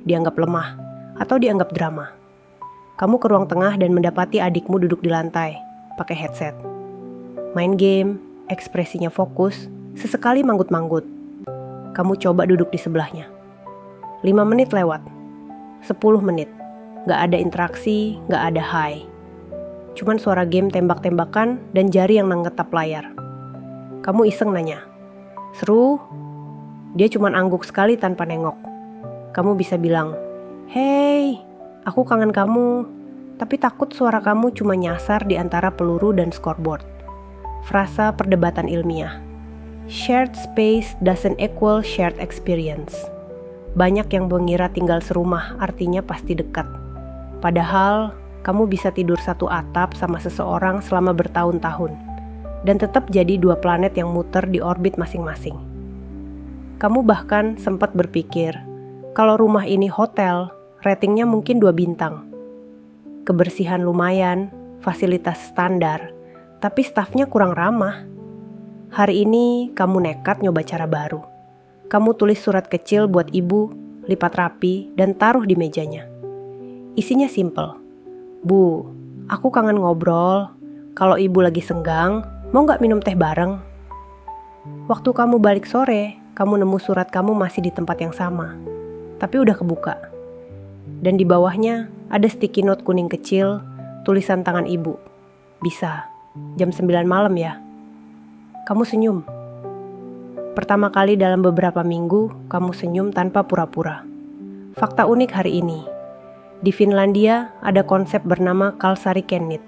dianggap lemah, atau dianggap drama. Kamu ke ruang tengah dan mendapati adikmu duduk di lantai, pakai headset. Main game, ekspresinya fokus, sesekali manggut-manggut. Kamu coba duduk di sebelahnya. 5 menit lewat, 10 menit, gak ada interaksi, gak ada hi. Cuman suara game tembak-tembakan dan jari yang nangetap layar. Kamu iseng nanya, seru? Dia cuman angguk sekali tanpa nengok. Kamu bisa bilang, "Hey, aku kangen kamu." Tapi takut suara kamu cuma nyasar di antara peluru dan scoreboard. Frasa perdebatan ilmiah. Shared space doesn't equal shared experience. Banyak yang mengira tinggal serumah artinya pasti dekat. Padahal, kamu bisa tidur satu atap sama seseorang selama bertahun-tahun, dan tetap jadi 2 planet yang muter di orbit masing-masing. Kamu bahkan sempat berpikir, kalau rumah ini hotel, ratingnya mungkin 2 bintang. Kebersihan lumayan, fasilitas standar, tapi stafnya kurang ramah. Hari ini kamu nekat nyoba cara baru. Kamu tulis surat kecil buat ibu, lipat rapi, dan taruh di mejanya. Isinya simple. Bu, aku kangen ngobrol. Kalau ibu lagi senggang, mau gak minum teh bareng? Waktu kamu balik sore, kamu nemu surat kamu masih di tempat yang sama. Tapi udah kebuka. Dan di bawahnya ada sticky note kuning kecil, tulisan tangan ibu. Bisa, jam 9 malam ya. Kamu senyum. Pertama kali dalam beberapa minggu, kamu senyum tanpa pura-pura. Fakta unik hari ini. Di Finlandia ada konsep bernama Kalsarikenit,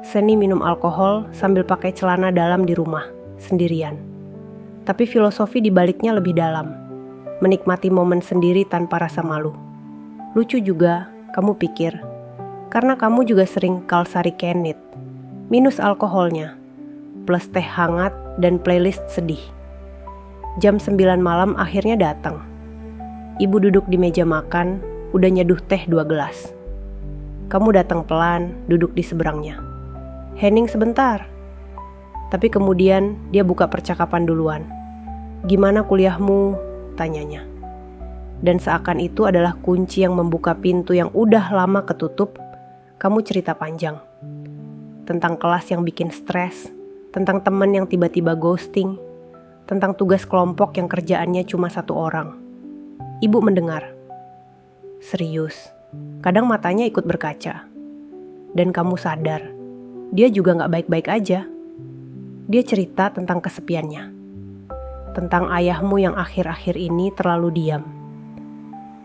seni minum alkohol sambil pakai celana dalam di rumah, sendirian. Tapi filosofi di baliknya lebih dalam, menikmati momen sendiri tanpa rasa malu. Lucu juga, kamu pikir, Karena kamu juga sering Kalsari Kenit, minus alkoholnya, plus teh hangat dan playlist sedih. Jam 9 malam akhirnya datang. Ibu duduk di meja makan, udah nyeduh teh 2 gelas. Kamu datang pelan, duduk di seberangnya. "Henning sebentar." Tapi kemudian dia buka percakapan duluan. "Gimana kuliahmu?" tanyanya. Dan seakan itu adalah kunci yang membuka pintu yang udah lama ketutup, kamu cerita panjang. Tentang kelas yang bikin stres, tentang teman yang tiba-tiba ghosting, tentang tugas kelompok yang kerjaannya cuma 1 orang. Ibu mendengar. Serius, kadang matanya ikut berkaca. Dan kamu sadar, dia juga gak baik-baik aja. Dia cerita tentang kesepiannya. Tentang ayahmu yang akhir-akhir ini terlalu diam.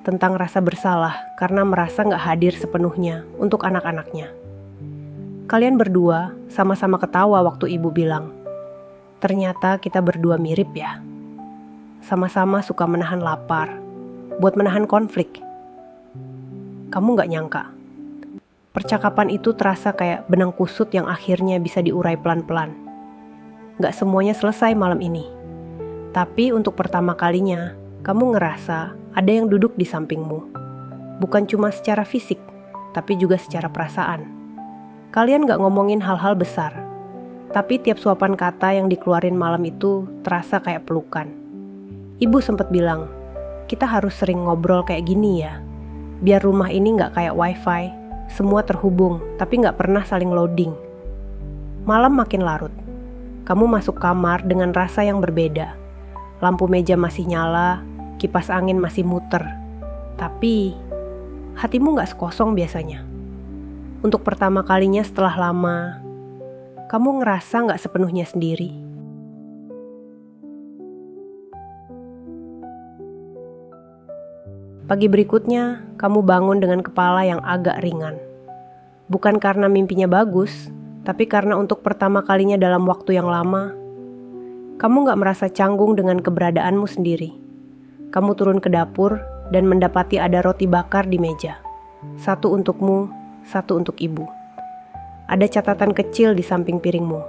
Tentang rasa bersalah karena merasa gak hadir sepenuhnya untuk anak-anaknya. Kalian berdua sama-sama ketawa waktu ibu bilang, "Ternyata kita berdua mirip ya. Sama-sama suka menahan lapar, buat menahan konflik." Kamu gak nyangka. Percakapan itu terasa kayak benang kusut yang akhirnya bisa diurai pelan-pelan. Gak semuanya selesai malam ini. Tapi untuk pertama kalinya, kamu ngerasa ada yang duduk di sampingmu. Bukan cuma secara fisik, tapi juga secara perasaan. Kalian gak ngomongin hal-hal besar. Tapi tiap suapan kata yang dikeluarin malam itu terasa kayak pelukan. Ibu sempat bilang, "Kita harus sering ngobrol kayak gini ya. Biar rumah ini gak kayak wifi, semua terhubung tapi gak pernah saling loading." Malam makin larut. Kamu masuk kamar dengan rasa yang berbeda. Lampu meja masih nyala, kipas angin masih muter. Tapi hatimu gak sekosong biasanya. Untuk pertama kalinya setelah lama, kamu ngerasa gak sepenuhnya sendiri. Pagi berikutnya, kamu bangun dengan kepala yang agak ringan. Bukan karena mimpinya bagus, tapi karena untuk pertama kalinya dalam waktu yang lama, kamu gak merasa canggung dengan keberadaanmu sendiri. Kamu turun ke dapur dan mendapati ada roti bakar di meja. 1 untukmu, 1 untuk ibu. Ada catatan kecil di samping piringmu.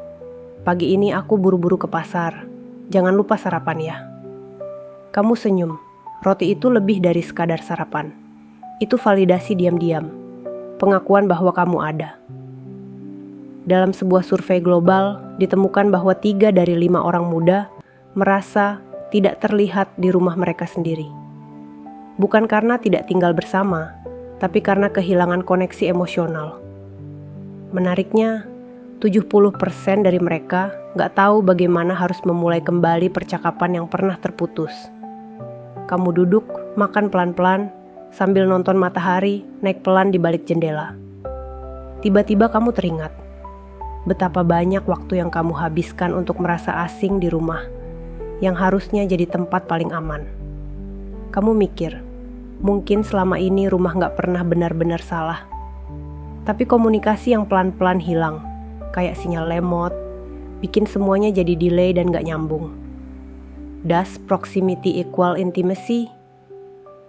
"Pagi ini aku buru-buru ke pasar. Jangan lupa sarapan ya." Kamu senyum. Roti itu lebih dari sekadar sarapan. Itu validasi diam-diam. Pengakuan bahwa kamu ada. Dalam sebuah survei global, ditemukan bahwa 3 dari 5 orang muda merasa tidak terlihat di rumah mereka sendiri. Bukan karena tidak tinggal bersama, tapi karena kehilangan koneksi emosional. Menariknya, 70% dari mereka gak tahu bagaimana harus memulai kembali percakapan yang pernah terputus. Kamu duduk, makan pelan-pelan, sambil nonton matahari naik pelan di balik jendela. Tiba-tiba kamu teringat betapa banyak waktu yang kamu habiskan untuk merasa asing di rumah, yang harusnya jadi tempat paling aman. Kamu mikir, mungkin selama ini rumah gak pernah benar-benar salah. Tapi komunikasi yang pelan-pelan hilang, kayak sinyal lemot, bikin semuanya jadi delay dan gak nyambung. Does proximity equal intimacy?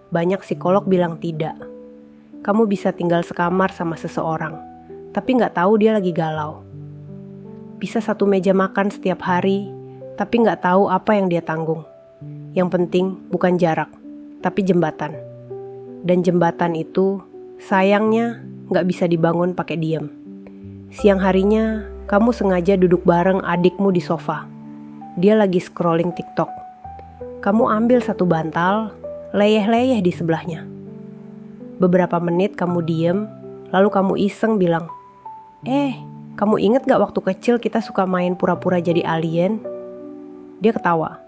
Banyak psikolog bilang tidak. Kamu bisa tinggal sekamar sama seseorang, tapi gak tahu dia lagi galau. Bisa 1 meja makan setiap hari, tapi gak tahu apa yang dia tanggung. Yang penting bukan jarak, tapi jembatan. Dan jembatan itu, sayangnya, gak bisa dibangun pakai diam. Siang harinya, kamu sengaja duduk bareng adikmu di sofa. Dia lagi scrolling TikTok. Kamu ambil 1 bantal, leyeh-leyeh di sebelahnya. Beberapa menit kamu diem, lalu kamu iseng bilang, "Kamu inget gak waktu kecil kita suka main pura-pura jadi alien?" Dia ketawa.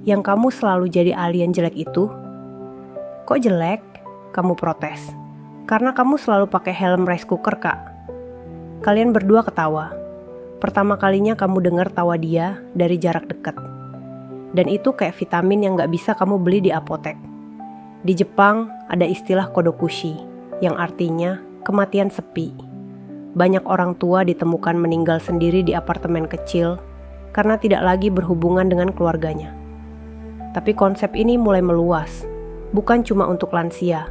"Yang kamu selalu jadi alien jelek itu?" "Kok jelek?" Kamu protes. "Karena kamu selalu pakai helm rice cooker, Kak." Kalian berdua ketawa. Pertama kalinya kamu dengar tawa dia dari jarak dekat. Dan itu kayak vitamin yang gak bisa kamu beli di apotek. Di Jepang ada istilah kodokushi, yang artinya kematian sepi. Banyak orang tua ditemukan meninggal sendiri di apartemen kecil karena tidak lagi berhubungan dengan keluarganya. Tapi konsep ini mulai meluas, bukan cuma untuk lansia,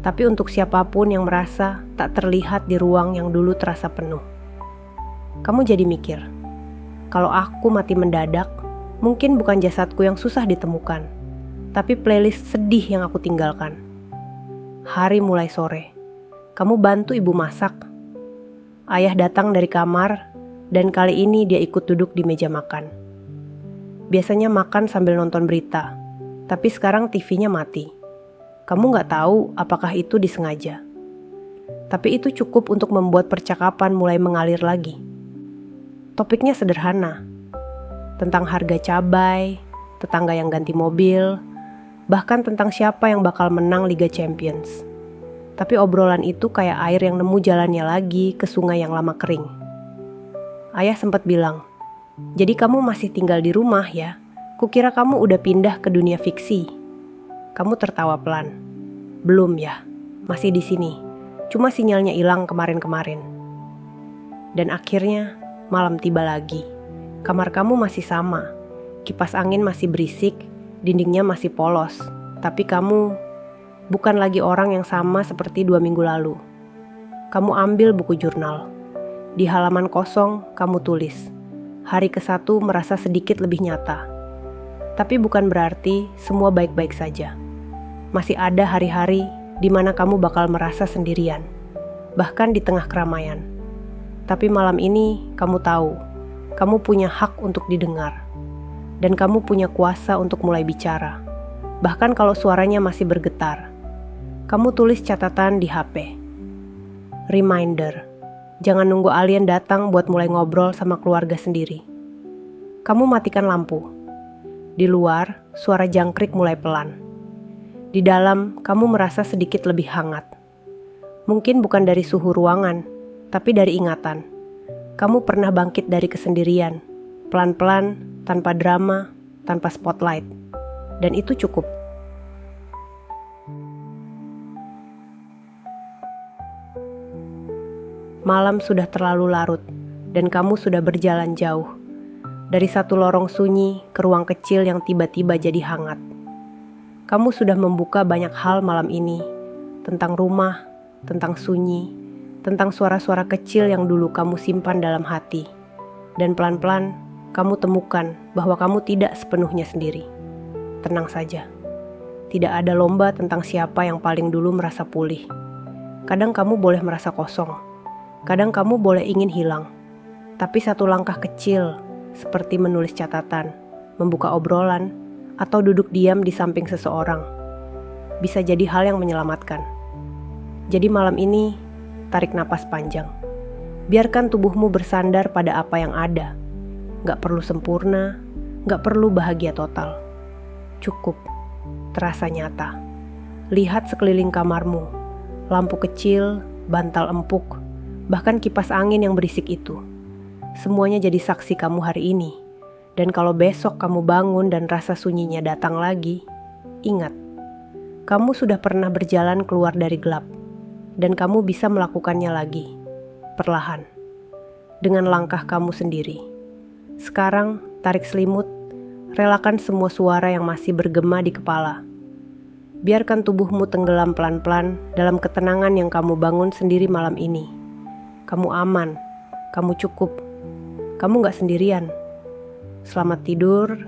tapi untuk siapapun yang merasa tak terlihat di ruang yang dulu terasa penuh. Kamu jadi mikir, kalau aku mati mendadak, mungkin bukan jasadku yang susah ditemukan, tapi playlist sedih yang aku tinggalkan. Hari mulai sore, kamu bantu ibu masak. Ayah datang dari kamar, dan kali ini dia ikut duduk di meja makan. Biasanya makan sambil nonton berita, tapi sekarang TV-nya mati. Kamu gak tahu apakah itu disengaja. Tapi itu cukup untuk membuat percakapan mulai mengalir lagi. Topiknya sederhana, tentang harga cabai, tetangga yang ganti mobil, bahkan tentang siapa yang bakal menang Liga Champions. Tapi obrolan itu kayak air yang nemu jalannya lagi ke sungai yang lama kering. Ayah sempat bilang, "Jadi kamu masih tinggal di rumah ya? Kukira kamu udah pindah ke dunia fiksi." Kamu tertawa pelan. "Belum ya, masih di sini. Cuma sinyalnya hilang kemarin-kemarin." Dan akhirnya malam tiba lagi. Kamar kamu masih sama. Kipas angin masih berisik, dindingnya masih polos. Tapi kamu bukan lagi orang yang sama seperti 2 minggu lalu. Kamu ambil buku jurnal. Di halaman kosong kamu tulis, hari ke-1 merasa sedikit lebih nyata. Tapi bukan berarti semua baik-baik saja. Masih ada hari-hari di mana kamu bakal merasa sendirian, bahkan di tengah keramaian. Tapi malam ini kamu tahu, kamu punya hak untuk didengar. Dan kamu punya kuasa untuk mulai bicara. Bahkan kalau suaranya masih bergetar. Kamu tulis catatan di HP. Reminder, jangan nunggu alien datang buat mulai ngobrol sama keluarga sendiri. Kamu matikan lampu. Di luar, suara jangkrik mulai pelan. Di dalam, kamu merasa sedikit lebih hangat. Mungkin bukan dari suhu ruangan, tapi dari ingatan. Kamu pernah bangkit dari kesendirian, pelan-pelan, tanpa drama, tanpa spotlight. Dan itu cukup. Malam sudah terlalu larut, dan kamu sudah berjalan jauh. Dari satu lorong sunyi ke ruang kecil yang tiba-tiba jadi hangat. Kamu sudah membuka banyak hal malam ini, tentang rumah, tentang sunyi, tentang suara-suara kecil yang dulu kamu simpan dalam hati. Dan pelan-pelan, kamu temukan bahwa kamu tidak sepenuhnya sendiri. Tenang saja, tidak ada lomba tentang siapa yang paling dulu merasa pulih. Kadang kamu boleh merasa kosong, kadang kamu boleh ingin hilang. Tapi satu langkah kecil, seperti menulis catatan, membuka obrolan, atau duduk diam di samping seseorang, bisa jadi hal yang menyelamatkan. Jadi malam ini, tarik napas panjang. Biarkan tubuhmu bersandar pada apa yang ada. Gak perlu sempurna, gak perlu bahagia total. Cukup, terasa nyata. Lihat sekeliling kamarmu, lampu kecil, bantal empuk, bahkan kipas angin yang berisik itu. Semuanya jadi saksi kamu hari ini. Dan kalau besok kamu bangun dan rasa sunyinya datang lagi, ingat, kamu sudah pernah berjalan keluar dari gelap. Dan kamu bisa melakukannya lagi, perlahan, dengan langkah kamu sendiri. Sekarang, tarik selimut, relakan semua suara yang masih bergema di kepala. Biarkan tubuhmu tenggelam pelan-pelan dalam ketenangan yang kamu bangun sendiri malam ini. Kamu aman, kamu cukup, kamu gak sendirian. Selamat tidur.